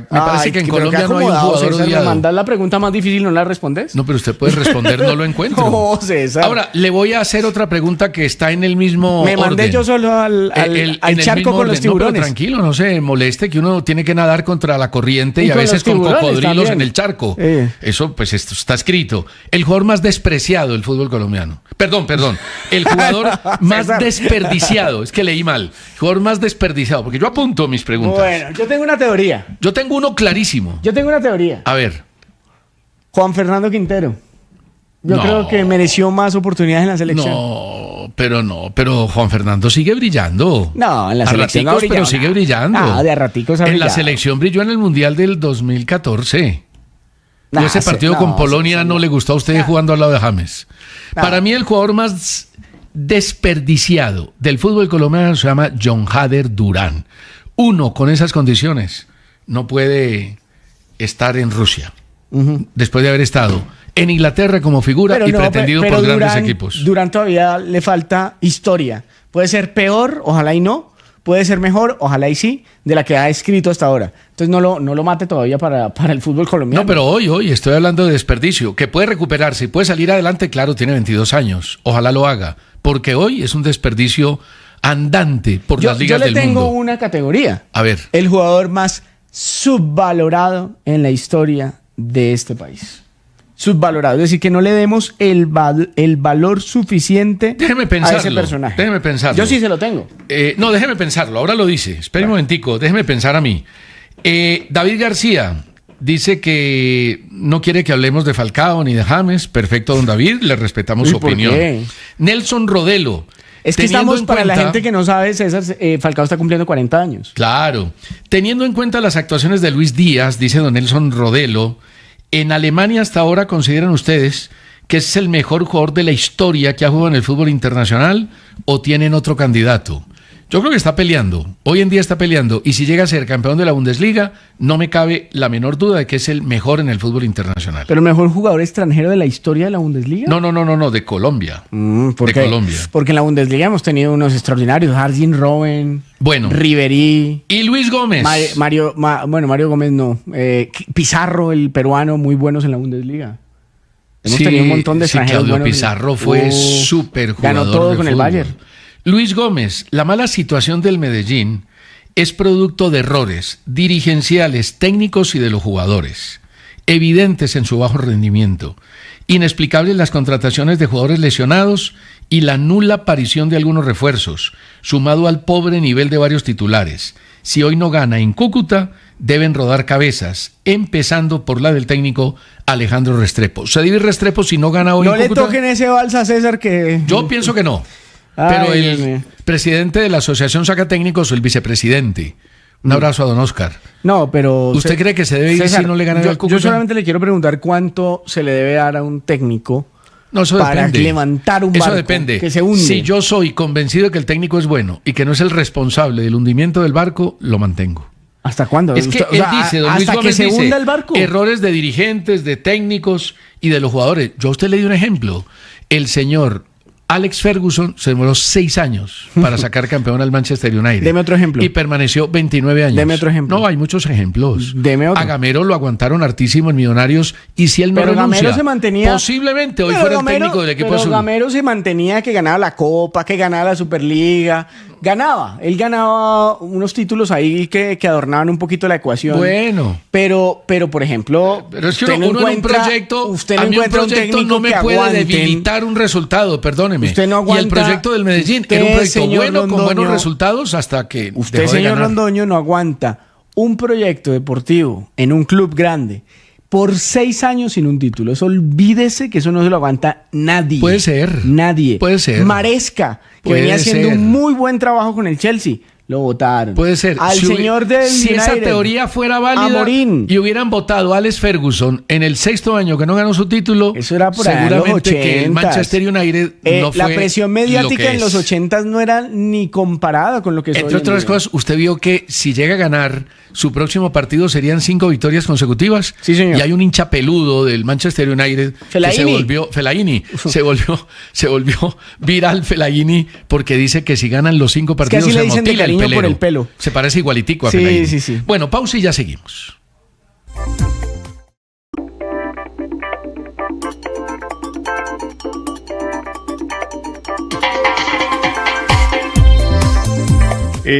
parece que en Colombia no hay un jugador Me odiado. mandas la pregunta más difícil, ¿no la respondes? No, pero usted puede responder, no lo encuentro. No, César. Ahora, le voy a hacer otra pregunta que está en el mismo Me mandé orden. yo solo al En el charco mismo con los orden. No, pero tiburones. tranquilo, no se moleste que uno tiene que nadar contra la corriente Y y a con veces los con tiburones cocodrilos también. en el charco. Sí. Eso, pues, esto está escrito. El jugador más despreciado del fútbol colombiano. Perdón. El jugador más César. desperdiciado. Es que leí mal. El jugador más desperdiciado. Porque yo apunto mis preguntas. Bueno, yo tengo una teoría. Yo tengo uno clarísimo. A ver. Juan Fernando Quintero. Yo No. creo que mereció más oportunidades en la selección. Pero Juan Fernando sigue brillando. No, en la A selección no raticos, ha brillado pero sigue nada. brillando. Ah, de a raticos ha En la brillado. selección brilló en el Mundial del 2014. Y Nah, ese partido con Polonia sí, no le gustó a usted jugando al lado de James. Nah. Para mí el jugador más desperdiciado del fútbol colombiano se llama John Hader Durán. Uno con esas condiciones no puede estar en Rusia. Después de haber estado en Inglaterra como figura y pretendido por grandes Durán, equipos. Durán todavía le falta historia. Puede ser peor, ojalá y no. Puede ser mejor, ojalá y sí, de la que ha escrito hasta ahora. Entonces no lo mate todavía para el fútbol colombiano. No, pero hoy estoy hablando de desperdicio. Que puede recuperarse y puede salir adelante, claro, tiene 22 años. Ojalá lo haga. Porque hoy es un desperdicio andante por las ligas yo le del tengo mundo. una categoría. A ver. El jugador más subvalorado en la historia de este país. Subvalorado, es decir, que no le demos el valor suficiente Déjeme a pensarlo. ese personaje. Déjeme pensarlo. Yo sí se lo tengo. No, déjeme pensarlo. Ahora lo dice. Espere un momentico. Déjeme pensar a mí. David García dice que no quiere que hablemos de Falcao ni de James. Perfecto, don David. Le respetamos su ¿Por opinión. qué? Nelson Rodelo. Es que teniendo estamos, en para la cuenta- gente que no sabe, César, Falcao está cumpliendo 40 años. Claro. Teniendo en cuenta las actuaciones de Luis Díaz, dice don Nelson Rodelo, en Alemania hasta ahora consideran ustedes que es el mejor jugador de la historia que ha jugado en el fútbol internacional o tienen otro candidato. Yo creo que está peleando, hoy en día está peleando, y si llega a ser campeón de la Bundesliga, no me cabe la menor duda de que es el mejor en el fútbol internacional. Pero el mejor jugador extranjero de la historia de la Bundesliga. No, de Colombia. ¿Por de qué? Colombia. Porque en la Bundesliga hemos tenido unos extraordinarios. Arjen Robben, Bueno. Ribery, Y Luis Gómez. Mario Gómez no. Pizarro, el peruano, muy buenos en la Bundesliga. Hemos tenido un montón de extranjeros Claudio buenos. Pizarro fue súper jugador. Ganó todo de con el fútbol. Bayern. Luis Gómez, la mala situación del Medellín es producto de errores dirigenciales, técnicos y de los jugadores, evidentes en su bajo rendimiento, inexplicables las contrataciones de jugadores lesionados y la nula aparición de algunos refuerzos, sumado al pobre nivel de varios titulares. Si hoy no gana en Cúcuta, deben rodar cabezas, empezando por la del técnico Alejandro Restrepo. Cedivir Restrepo, si no gana hoy No en le Cúcuta, toquen ese vals a César que... yo pienso que no. Ay, Pero Dios el mío. presidente de la Asociación Saca Técnicos o el vicepresidente. Un abrazo a don Oscar. No, pero... ¿Usted cree que se debe ir César, si no le gana yo, al Cúcuta? yo solamente le quiero preguntar cuánto se le debe dar a un técnico No, eso para depende. levantar un Eso barco depende. que se hunde. Si yo soy convencido de que el técnico es bueno y que no es el responsable del hundimiento del barco, lo mantengo. ¿Hasta cuándo? Es que Usted- o él sea, dice, don Luis hasta que Gómez se dice, hunda el barco. errores de dirigentes, de técnicos y de los jugadores. Yo a usted le di un ejemplo. El señor Alex Ferguson se demoró 6 años para sacar campeón al Manchester United. Deme otro ejemplo. Y permaneció 29 años. Deme otro ejemplo. No, hay muchos ejemplos. Deme otro. A Gamero lo aguantaron hartísimo en Millonarios y si él no Pero renuncia, Gamero se mantenía... posiblemente hoy Pero fuera el Gamero- técnico del equipo pero azul. Gamero se mantenía que ganaba la Copa, que ganaba la Superliga. Ganaba. Él ganaba unos títulos ahí que adornaban un poquito la ecuación. Bueno. Pero por ejemplo... Pero es que usted uno, no uno en un encuentra- proyecto, usted a no mí un encuentra un proyecto técnico no me que puede aguanten. debilitar un resultado, perdóneme. Usted no y aguanta- el proyecto del Medellín usted, era un proyecto señor bueno, con Londoño, buenos resultados hasta que Usted, dejó de señor ganar. Londoño, no aguanta un proyecto deportivo en un club grande por 6 años sin un título. Eso olvídese que eso no se lo aguanta nadie. Puede ser. Nadie. Puede ser. Maresca, que Puede venía haciendo ser. un muy buen trabajo con el Chelsea. Lo votaron. Puede ser. Al Si señor del si esa United, teoría fuera válida Amorín. y hubieran votado a Alex Ferguson en el 6º año que no ganó su título, Eso era por allá en los seguramente que el 80s. Manchester United no fue la presión mediática lo que en los es. 80s no era ni comparada con lo que es Entre hoy en otras día. cosas, usted vio que si llega a ganar, su próximo partido serían 5 victorias consecutivas. Sí, señor. Y hay un hincha peludo del Manchester United Fellaini. que se volvió viral Fellaini porque dice que si ganan los 5 que partidos así le se dicen de motila el cariño por pelero. el pelo. Se parece igualitico a Sí, Fellaini. sí, sí. Bueno, pausa y ya seguimos.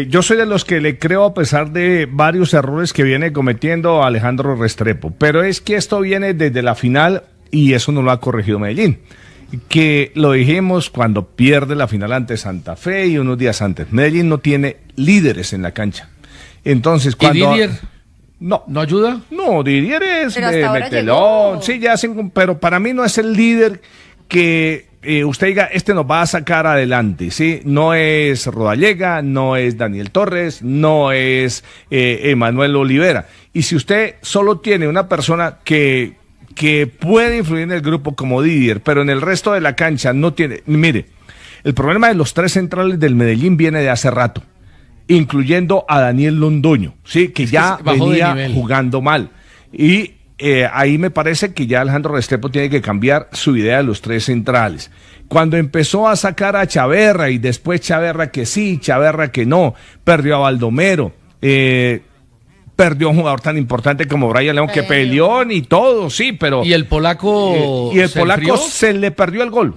Yo soy de los que le creo a pesar de varios errores que viene cometiendo Alejandro Restrepo, pero es que esto viene desde la final y eso no lo ha corregido Medellín, que lo dijimos cuando pierde la final ante Santa Fe y unos días antes. Medellín no tiene líderes en la cancha. Entonces, cuando... ¿Y Didier? No. ¿No ayuda? No, Didier es Pero hasta ahora metelón. llegó. Sí, ya hacen, pero para mí no es el líder que usted diga, este nos va a sacar adelante, ¿sí? No es Rodallega, no es Daniel Torres, no es Emanuel Olivera. Y si usted solo tiene una persona que puede influir en el grupo como Didier, pero en el resto de la cancha no tiene... Mire, el problema de los tres centrales del Medellín viene de hace rato, incluyendo a Daniel Londoño, ¿sí? Que ya bajó de venía nivel. jugando mal. Y ahí me parece que ya Alejandro Restrepo tiene que cambiar su idea de los tres centrales. Cuando empezó a sacar a Chaverra y después Chaverra que sí, Chaverra que no, perdió a Baldomero, perdió a un jugador tan importante como Brian León, que peleó y todo, sí, pero... ¿Y el polaco y el se polaco enfrió? se le perdió el gol,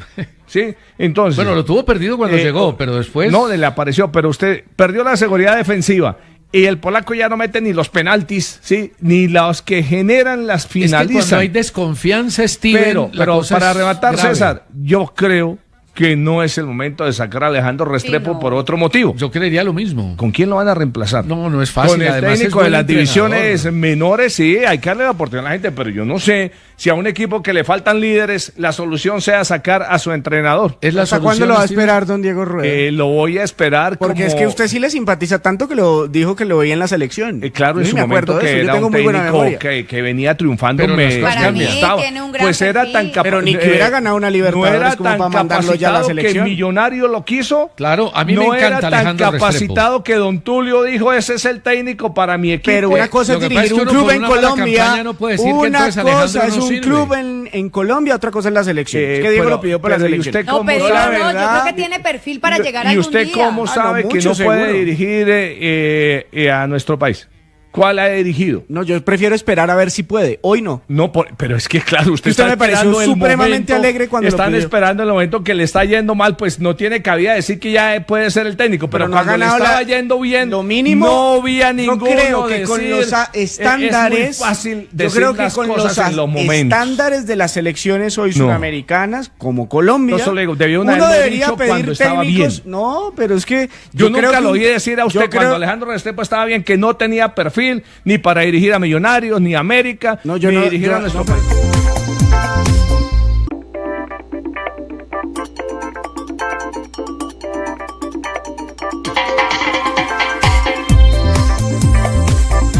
¿sí? Entonces... Bueno, lo tuvo perdido cuando llegó, pero después... No, le apareció, pero usted perdió la seguridad defensiva. Y el polaco ya no mete ni los penaltis, ¿sí? Ni los que generan las Es que finalizan. cuando hay desconfianza, Steven, la Pero cosa para es arrebatar, grave. César, yo creo que no es el momento de sacar a Alejandro Restrepo no. por otro motivo. Yo creería lo mismo. ¿Con quién lo van a reemplazar? No es fácil. Con el además es técnico de buen las entrenador. divisiones menores, sí, hay que darle la oportunidad a la gente, pero yo no sé si a un equipo que le faltan líderes, la solución sea sacar a su entrenador. Es la ¿Hasta solución, cuándo lo va a Steven. esperar don Diego Rueda? Lo voy a esperar Porque como... es que usted sí le simpatiza tanto que lo dijo que lo veía en la selección. Claro, Yo en ni su me acuerdo momento de que eso. Yo era tengo un muy buena técnico memoria. que venía triunfando, Pero las cosas Para mí gustaba. tiene un gran Pues era perfil. tan capaz. Pero ni que hubiera ganado una Libertadores no era como tan para mandarlo ya a la capacitado selección. que Millonario lo quiso. Claro, a mí no me encanta era tan Alejandro capacitado que Don Tulio dijo, ese es el técnico para mi equipo. Pero una cosa es Lo que pasa es dirigir que un uno club por en una mala Colombia, campaña no puede decir que una entonces Alejandro cosa es no un sirve. club en Colombia, otra cosa es la selección. Es que Diego pero- lo pidió para la pero ¿y selección. usted No, cómo pedirlo sabe? no, yo ¿verdad? creo que tiene perfil para llegar ¿Y algún usted día. cómo no, sabe que mucho no puede seguro. dirigir a nuestro país? ¿Cuál ha dirigido? No, yo prefiero esperar a ver si puede. Hoy no. No, pero es que claro, usted Usted está me pareció esperando el supremamente alegre cuando lo están pidió. esperando el momento que le está yendo mal, pues no tiene cabida decir que ya puede ser el técnico, pero no ha cuando le ganado estaba la- yendo bien, lo mínimo. no había Yo ninguno creo que con decir, los estándares, es muy fácil yo decir creo que las con cosas los en los momentos. estándares de las selecciones hoy No. sudamericanas, como Colombia, No, solo digo, debió uno haberlo debería dicho pedir cuando estaba técnicos. bien. No, pero es que Yo creo nunca que lo oí decir a usted yo cuando creo- Alejandro Restrepo estaba bien, que no tenía perfil ni para dirigir a Millonarios, ni a América, No, yo ni no- dirigir yo- a nuestro no. país.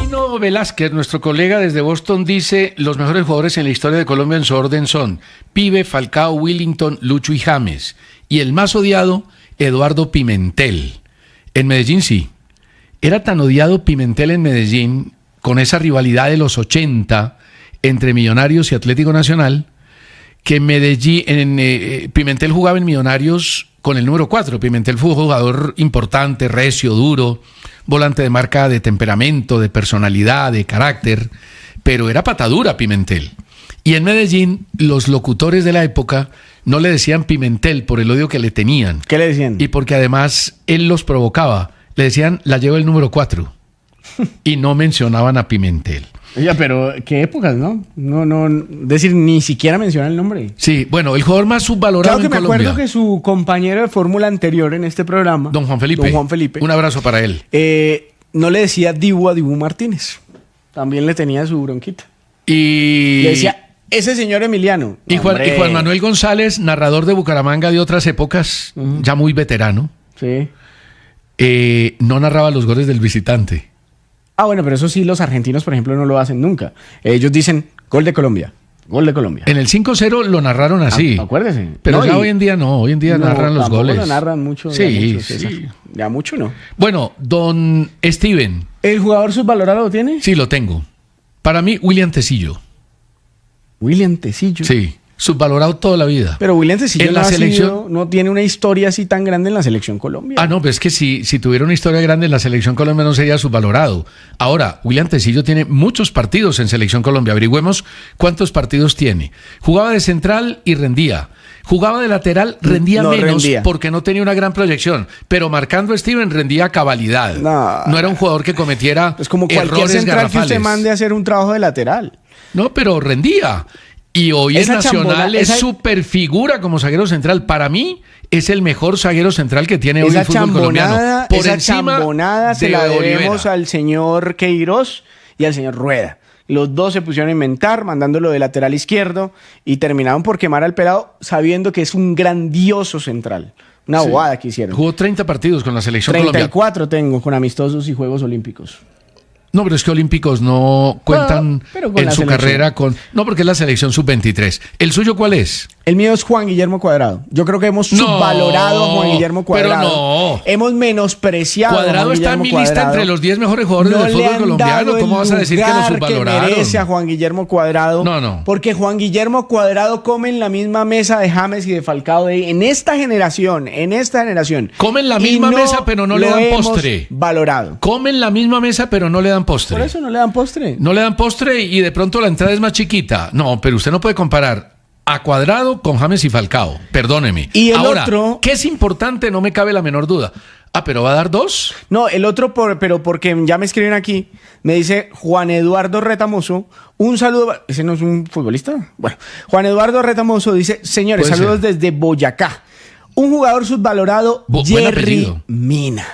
Tino Velázquez, nuestro colega desde Boston, dice: los mejores jugadores en la historia de Colombia en su orden son Pibe, Falcao, Willington, Lucho y James. Y el más odiado, Eduardo Pimentel. En Medellín sí. Era tan odiado Pimentel en Medellín, con esa rivalidad de los 80 entre Millonarios y Atlético Nacional, que Pimentel jugaba en Millonarios con el número 4. Pimentel fue un jugador importante, recio, duro, volante de marca de temperamento, de personalidad, de carácter, pero era patadura Pimentel. Y en Medellín, los locutores de la época no le decían Pimentel por el odio que le tenían. ¿Qué le decían? Y porque además él los provocaba. Le decían, la lleva el número 4. Y no mencionaban a Pimentel. Oiga, pero qué épocas, ¿no? No, decir, ni siquiera menciona el nombre. Sí, bueno, el jugador más subvalorado Claro que en me Colombia. acuerdo que su compañero de fórmula anterior en este programa, Don Juan Felipe. Un abrazo para él. no le decía Dibu a Dibu Martínez. También le tenía su bronquita. Y, Le decía, ese señor Emiliano. y Juan Hombre. Manuel González, narrador de Bucaramanga de otras épocas, ya muy veterano, Sí. no narraba los goles del visitante. Ah, bueno, pero eso sí, los argentinos, por ejemplo, no lo hacen nunca. Ellos dicen, gol de Colombia. Gol de Colombia. En el 5-0 lo narraron así. Acuérdese. Pero No, ya y- hoy en día no, hoy en día No, narran los tampoco goles. lo narran mucho. Sí, ya mucho, César. sí. Ya mucho no. Bueno, don Steven, ¿El jugador subvalorado lo tiene? sí lo tengo. Para mí, William Tecillo. William Tecillo. Sí. subvalorado toda la vida. Pero William Tecillo En la selección no tiene una historia así tan grande en la selección Colombia. Ah, no, pues es que si tuviera una historia grande en la selección Colombia no sería subvalorado. Ahora, William Tecillo tiene muchos partidos en selección Colombia. Averigüemos cuántos partidos tiene. Jugaba de central y rendía. Jugaba de lateral, rendía No menos rendía. porque no tenía una gran proyección. Pero marcando a Steven rendía a cabalidad. No. Era un jugador que cometiera Es como cualquier errores central que usted garrafales. mande a hacer un trabajo de lateral. No, pero rendía. Y hoy Esa en Nacional chambona- es esa- super figura como zaguero central. Para mí es el mejor zaguero central que tiene hoy Esa el fútbol colombiano. esa chambonada se la debemos al señor Queiroz y al señor Rueda. Los dos se pusieron a inventar, mandándolo de lateral izquierdo y terminaron por quemar al pelado sabiendo que es un grandioso central. Una bobada que hicieron. Jugó 30 partidos con la selección colombiana. 34 tengo con amistosos y Juegos Olímpicos. No, pero es que Olímpicos no cuentan pero con en la su selección. carrera con... No, porque es la selección sub-23. ¿El suyo cuál es? El mío es Juan Guillermo Cuadrado. Yo creo que hemos No, subvalorado a Juan Guillermo pero Cuadrado. no. Hemos menospreciado a Cuadrado Juan está en mi Guillermo lista Cuadrado. entre los 10 mejores jugadores No del le fútbol han colombiano. dado ¿Cómo vas a decir que lo lugar subvaloraron? merece a Juan Guillermo Cuadrado. No, no. Porque Juan Guillermo Cuadrado come en la misma mesa de James y de Falcao en esta generación. Comen la Y misma mesa, pero no le lo dan hemos postre. valorado. Comen la misma mesa, pero no le dan postre. Por eso no le dan postre. No le dan postre y de pronto la entrada es más chiquita. No, pero usted no puede comparar a Cuadrado con James y Falcao. Perdóneme. Y el Ahora, otro- ¿qué es importante? No me cabe la menor duda. Ah, pero va a dar 2. No, el otro, pero porque ya me escriben aquí, me dice Juan Eduardo Retamoso, un saludo, ¿ese no es un futbolista? Bueno, Juan Eduardo Retamoso dice, señores, Puede saludos ser. desde Boyacá. Un jugador subvalorado, Buen Jerry apellido. Mina.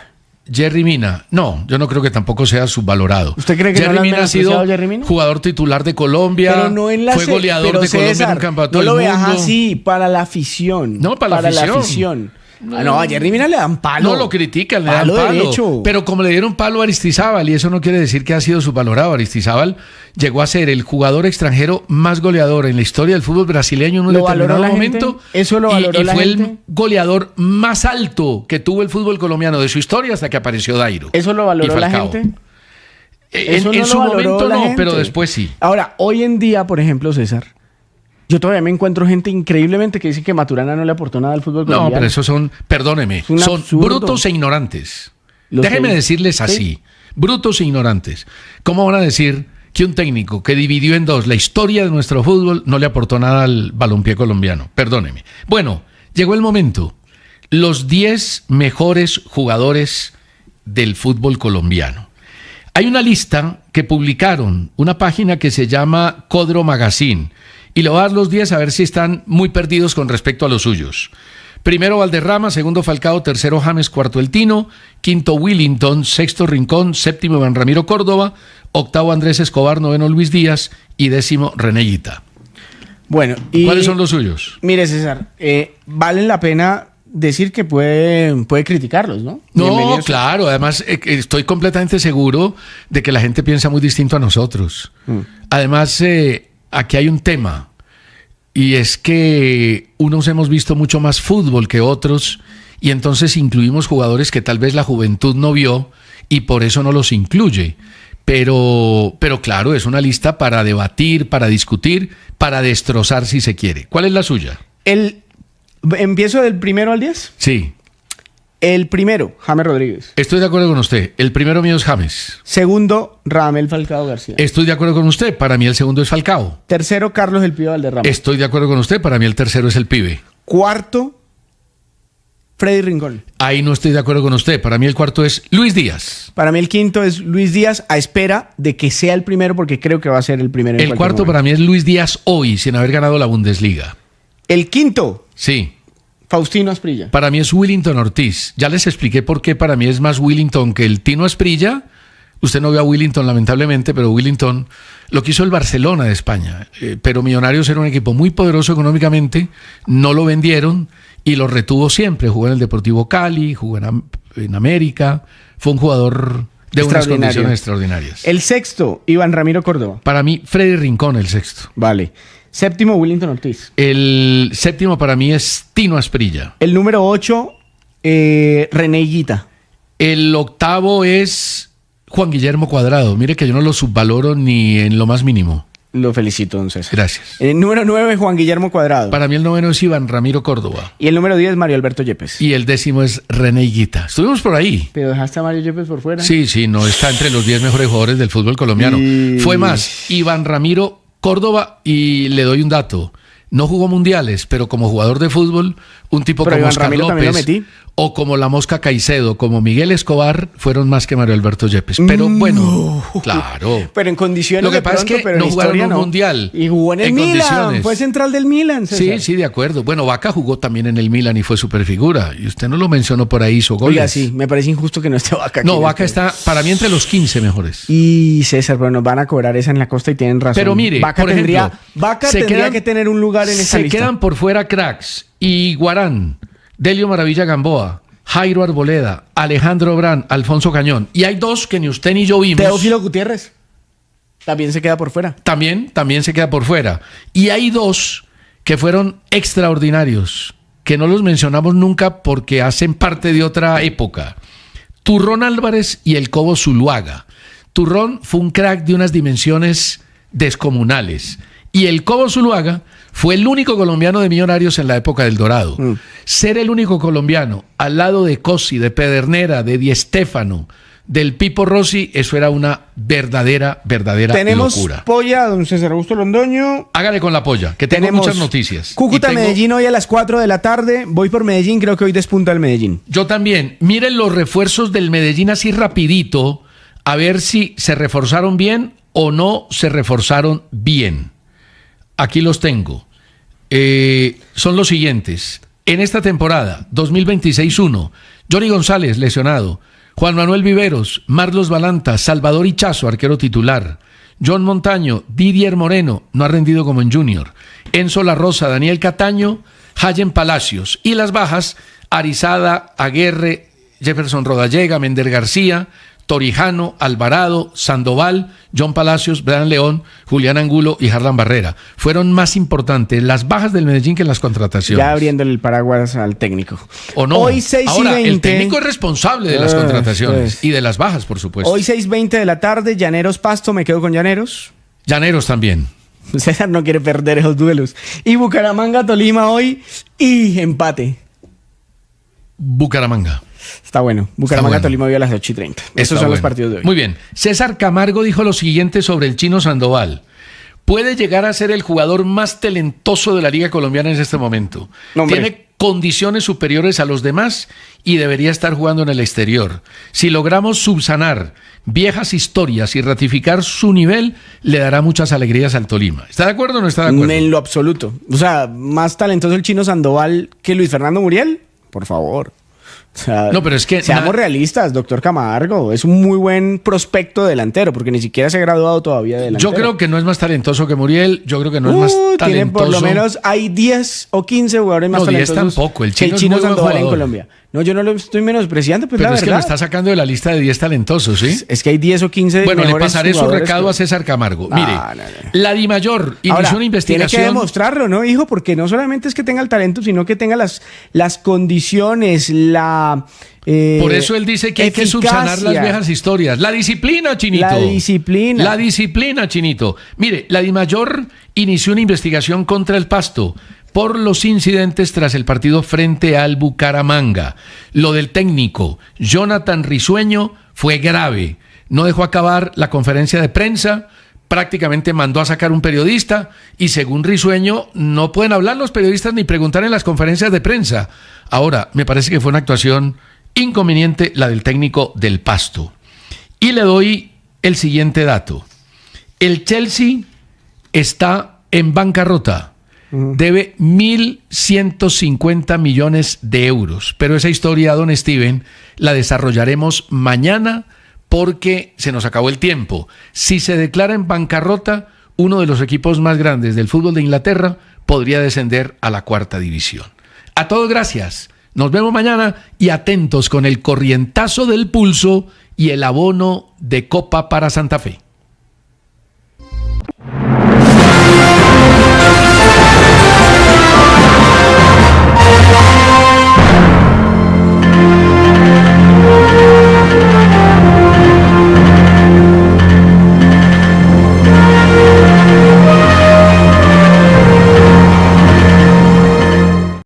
Jerry Mina, no, yo no creo que tampoco sea subvalorado. ¿Usted cree que no Jerry lo han Mina ha sido menospreciado, Jerry Mina? jugador titular de Colombia, Pero no en la fue goleador pero de Colombia en César, un campeonato no lo del veas mundo. así, para la afición. No, para la afición. afición. No, a Jerry Mina le dan palo. No lo critican, le dan Palo palo. derecho. Pero como le dieron palo a Aristizábal, y eso no quiere decir que ha sido subvalorado. Aristizábal llegó a ser el jugador extranjero más goleador en la historia del fútbol brasileño en un ¿Lo valoró determinado la momento. gente? ¿Eso lo valoró y la fue gente? el goleador más alto que tuvo el fútbol colombiano de su historia hasta que apareció Dairo. ¿Eso lo y valoró la Falcao. gente? En, Eso en no su lo valoró momento la no, gente. pero después sí. Ahora, hoy en día, por ejemplo, César, yo todavía me encuentro gente increíblemente que dice que Maturana no le aportó nada al fútbol No, colombiano. pero esos son, perdóneme, un son absurdo. brutos e ignorantes. Lo Déjeme sé. decirles Sí. así, brutos e ignorantes. ¿Cómo van a decir que un técnico que dividió en dos la historia de nuestro fútbol no le aportó nada al balompié colombiano? Perdóneme. Bueno, llegó el momento. Los 10 mejores jugadores del fútbol colombiano. Hay una lista que publicaron, una página que se llama Codro Magazine, y le voy a dar los 10 a ver si están muy perdidos con respecto a los suyos. Primero Valderrama, segundo Falcao, tercero James, cuarto El Tino, quinto Willington, sexto Rincón, séptimo Iván Ramiro Córdoba, octavo Andrés Escobar, noveno Luis Díaz y décimo René Higuita. Bueno, y ¿Cuáles son los suyos? mire, César, vale la pena decir que puede criticarlos, ¿no? No, Bienvenidos. claro, además estoy completamente seguro de que la gente piensa muy distinto a nosotros. Además, aquí hay un tema, y es que unos hemos visto mucho más fútbol que otros, y entonces incluimos jugadores que tal vez la juventud no vio, y por eso no los incluye. Pero claro, es una lista para debatir, para discutir, para destrozar si se quiere. ¿Cuál es la suya? ¿Empiezo del primero al 10? Sí, El primero, James Rodríguez. estoy de acuerdo con usted. El primero mío es James. Segundo, Radamel Falcao García. Estoy de acuerdo con usted. Para mí el segundo es Falcao. Tercero, Carlos El Pío Valderrama. Estoy de acuerdo con usted. Para mí el tercero es el Pibe. Cuarto, Freddy Rincón. Ahí no estoy de acuerdo con usted. Para mí el cuarto es Luis Díaz. Para mí el quinto es Luis Díaz, a espera de que sea el primero, porque creo que va a ser el primero. El cuarto para mí es Luis Díaz hoy, sin haber ganado la Bundesliga. El quinto, Sí. Faustino Asprilla. Para mí es Willington Ortiz. Ya les expliqué por qué para mí es más Willington que el Tino Asprilla. Usted no ve a Willington, lamentablemente, pero Willington lo que hizo el Barcelona de España. Pero Millonarios era un equipo muy poderoso económicamente, no lo vendieron y lo retuvo siempre. Jugó en el Deportivo Cali, jugó en América. Fue un jugador de unas Extraordinario. condiciones extraordinarias. El sexto, Iván Ramiro Córdoba. Para mí, Freddy Rincón, el sexto. Vale. Séptimo, Willington Ortiz. El séptimo para mí es Tino Asprilla. El número 8, René Higuita. El octavo es Juan Guillermo Cuadrado. Mire que yo no lo subvaloro ni en lo más mínimo. Lo felicito, don César. Gracias. Número 9, Juan Guillermo Cuadrado. Para mí el 9 es Iván Ramiro Córdoba. Y el número 10, Mario Alberto Yepes. Y el 10 es René Higuita. Estuvimos por ahí. ¿Pero dejaste a Mario Yepes por fuera? Sí, no está entre los 10 mejores jugadores del fútbol colombiano. Fue más, Iván Ramiro Córdoba, y le doy un dato. No jugó mundiales, pero como jugador de fútbol, un tipo pero como Iván Oscar Ramiro también lo López metí. o como la Mosca Caicedo, como Miguel Escobar, fueron más que Mario Alberto Yepes. Pero bueno, claro. Pero en condiciones Lo que de pasa pronto, es que pero no en jugaron historia un no. mundial. Y jugó en el en Milan, condiciones. fue central del Milan, César. Sí, de acuerdo. Bueno, Vaca jugó también en el Milan y fue superfigura. Y usted no lo mencionó por ahí, hizo goles. Oiga, sí, me parece injusto que no esté Vaca aquí. No, Vaca está para mí entre los 15 mejores. Y César, pero nos van a cobrar esa en la costa y tienen razón. Pero mire, Vaca por tendría, ejemplo, Vaca se tendría quedan- que tener un lugar en esta Se lista. quedan por fuera cracks y Guarán, Delio Maravilla Gamboa, Jairo Arboleda, Alejandro Brán, Alfonso Cañón. Y hay dos que ni usted ni yo vimos. Teófilo Gutiérrez también se queda por fuera. También se queda por fuera. Y hay dos que fueron extraordinarios, que no los mencionamos nunca porque hacen parte de otra época. Turrón Álvarez y el Cobo Zuluaga. Turrón fue un crack de unas dimensiones descomunales. Y el Cobo Zuluaga fue el único colombiano de Millonarios en la época del Dorado. Ser el único colombiano al lado de Cosi, de Pedernera, de Di Stéfano, del Pipo Rossi, eso era una verdadera Tenemos locura. polla, don César Augusto Londoño. Hágale con la polla, que tengo muchas noticias. Cúcuta, Y tengo- Medellín hoy a las 4 de la tarde. Voy por Medellín, creo que hoy despunta el Medellín. Yo también. Miren los refuerzos del Medellín así rapidito, a ver si se reforzaron bien o no se reforzaron bien. Aquí los tengo. Son los siguientes. En esta temporada, 2026-1, Johnny González, lesionado. Juan Manuel Viveros, Marlos Balanta, Salvador Ichazo, arquero titular. John Montaño, Didier Moreno, no ha rendido como en Junior. Enzo La Rosa, Daniel Cataño, Hayen Palacios. Y las bajas, Arizada, Aguerre, Jefferson Rodallega, Mender García, Torijano, Alvarado, Sandoval, John Palacios, Brian León, Julián Angulo y Harlan Barrera. Fueron más importantes las bajas del Medellín que las contrataciones. Ya abriéndole el paraguas al técnico. ¿O no? Hoy 6 Ahora, y 20. el técnico es responsable de las contrataciones pues. y de las bajas, por supuesto. Hoy 6:20 de la tarde, Llaneros Pasto, me quedo con Llaneros. Llaneros también. César no quiere perder esos duelos. Y Bucaramanga Tolima hoy y empate. Bucaramanga. Está bueno. Bucaramanga bueno. Tolima hoy a las 8:30. Esos Está son los bueno. partidos de hoy. Muy bien. César Camargo dijo lo siguiente sobre el Chino Sandoval. Puede llegar a ser el jugador más talentoso de la Liga Colombiana en este momento. No, hombre. Tiene condiciones superiores a los demás y debería estar jugando en el exterior. Si logramos subsanar viejas historias y ratificar su nivel, le dará muchas alegrías al Tolima. ¿Está de acuerdo o no está de acuerdo? En lo absoluto. O sea, más talentoso el Chino Sandoval que Luis Fernando Muriel. Por favor. O sea, No, pero es que seamos realistas, doctor Camargo. Es un muy buen prospecto delantero, porque ni siquiera se ha graduado todavía de delantero. Yo creo que no es más talentoso que Muriel. Yo creo que no es más Tienen talentoso. por lo menos, hay 10 o 15 jugadores más No, 10 talentosos tampoco. El que Chino es muy buen Sandoval en jugador. Colombia. No, yo no lo estoy menospreciando, pues Pero la es que verdad. lo está sacando de la lista de 10 talentosos, ¿sí? Es que hay 10 o 15 Bueno, le mejores pasaré su jugadores recado que- a César Camargo. No, Mire, no. la DIMAYOR inició Ahora, una investigación. Tiene que demostrarlo, ¿no, hijo? Porque no solamente es que tenga el talento, sino que tenga las condiciones, la Por eso él dice que hay que subsanar las viejas historias. La disciplina, Chinito. La disciplina. La disciplina, Chinito. Mire, la DIMAYOR inició una investigación contra el Pasto por los incidentes tras el partido frente al Bucaramanga. Lo del técnico Jonathan Risueño fue grave. No dejó acabar la conferencia de prensa, prácticamente mandó a sacar un periodista y según Risueño no pueden hablar los periodistas ni preguntar en las conferencias de prensa. Ahora, me parece que fue una actuación inconveniente la del técnico del Pasto. Y le doy el siguiente dato. El Chelsea está en bancarrota. Debe 1.150 millones de euros. Pero esa historia, don Steven, la desarrollaremos mañana porque se nos acabó el tiempo. Si se declara en bancarrota, uno de los equipos más grandes del fútbol de Inglaterra podría descender a la 4ª división. A todos, gracias. Nos vemos mañana y atentos con el corrientazo del pulso y el abono de Copa para Santa Fe.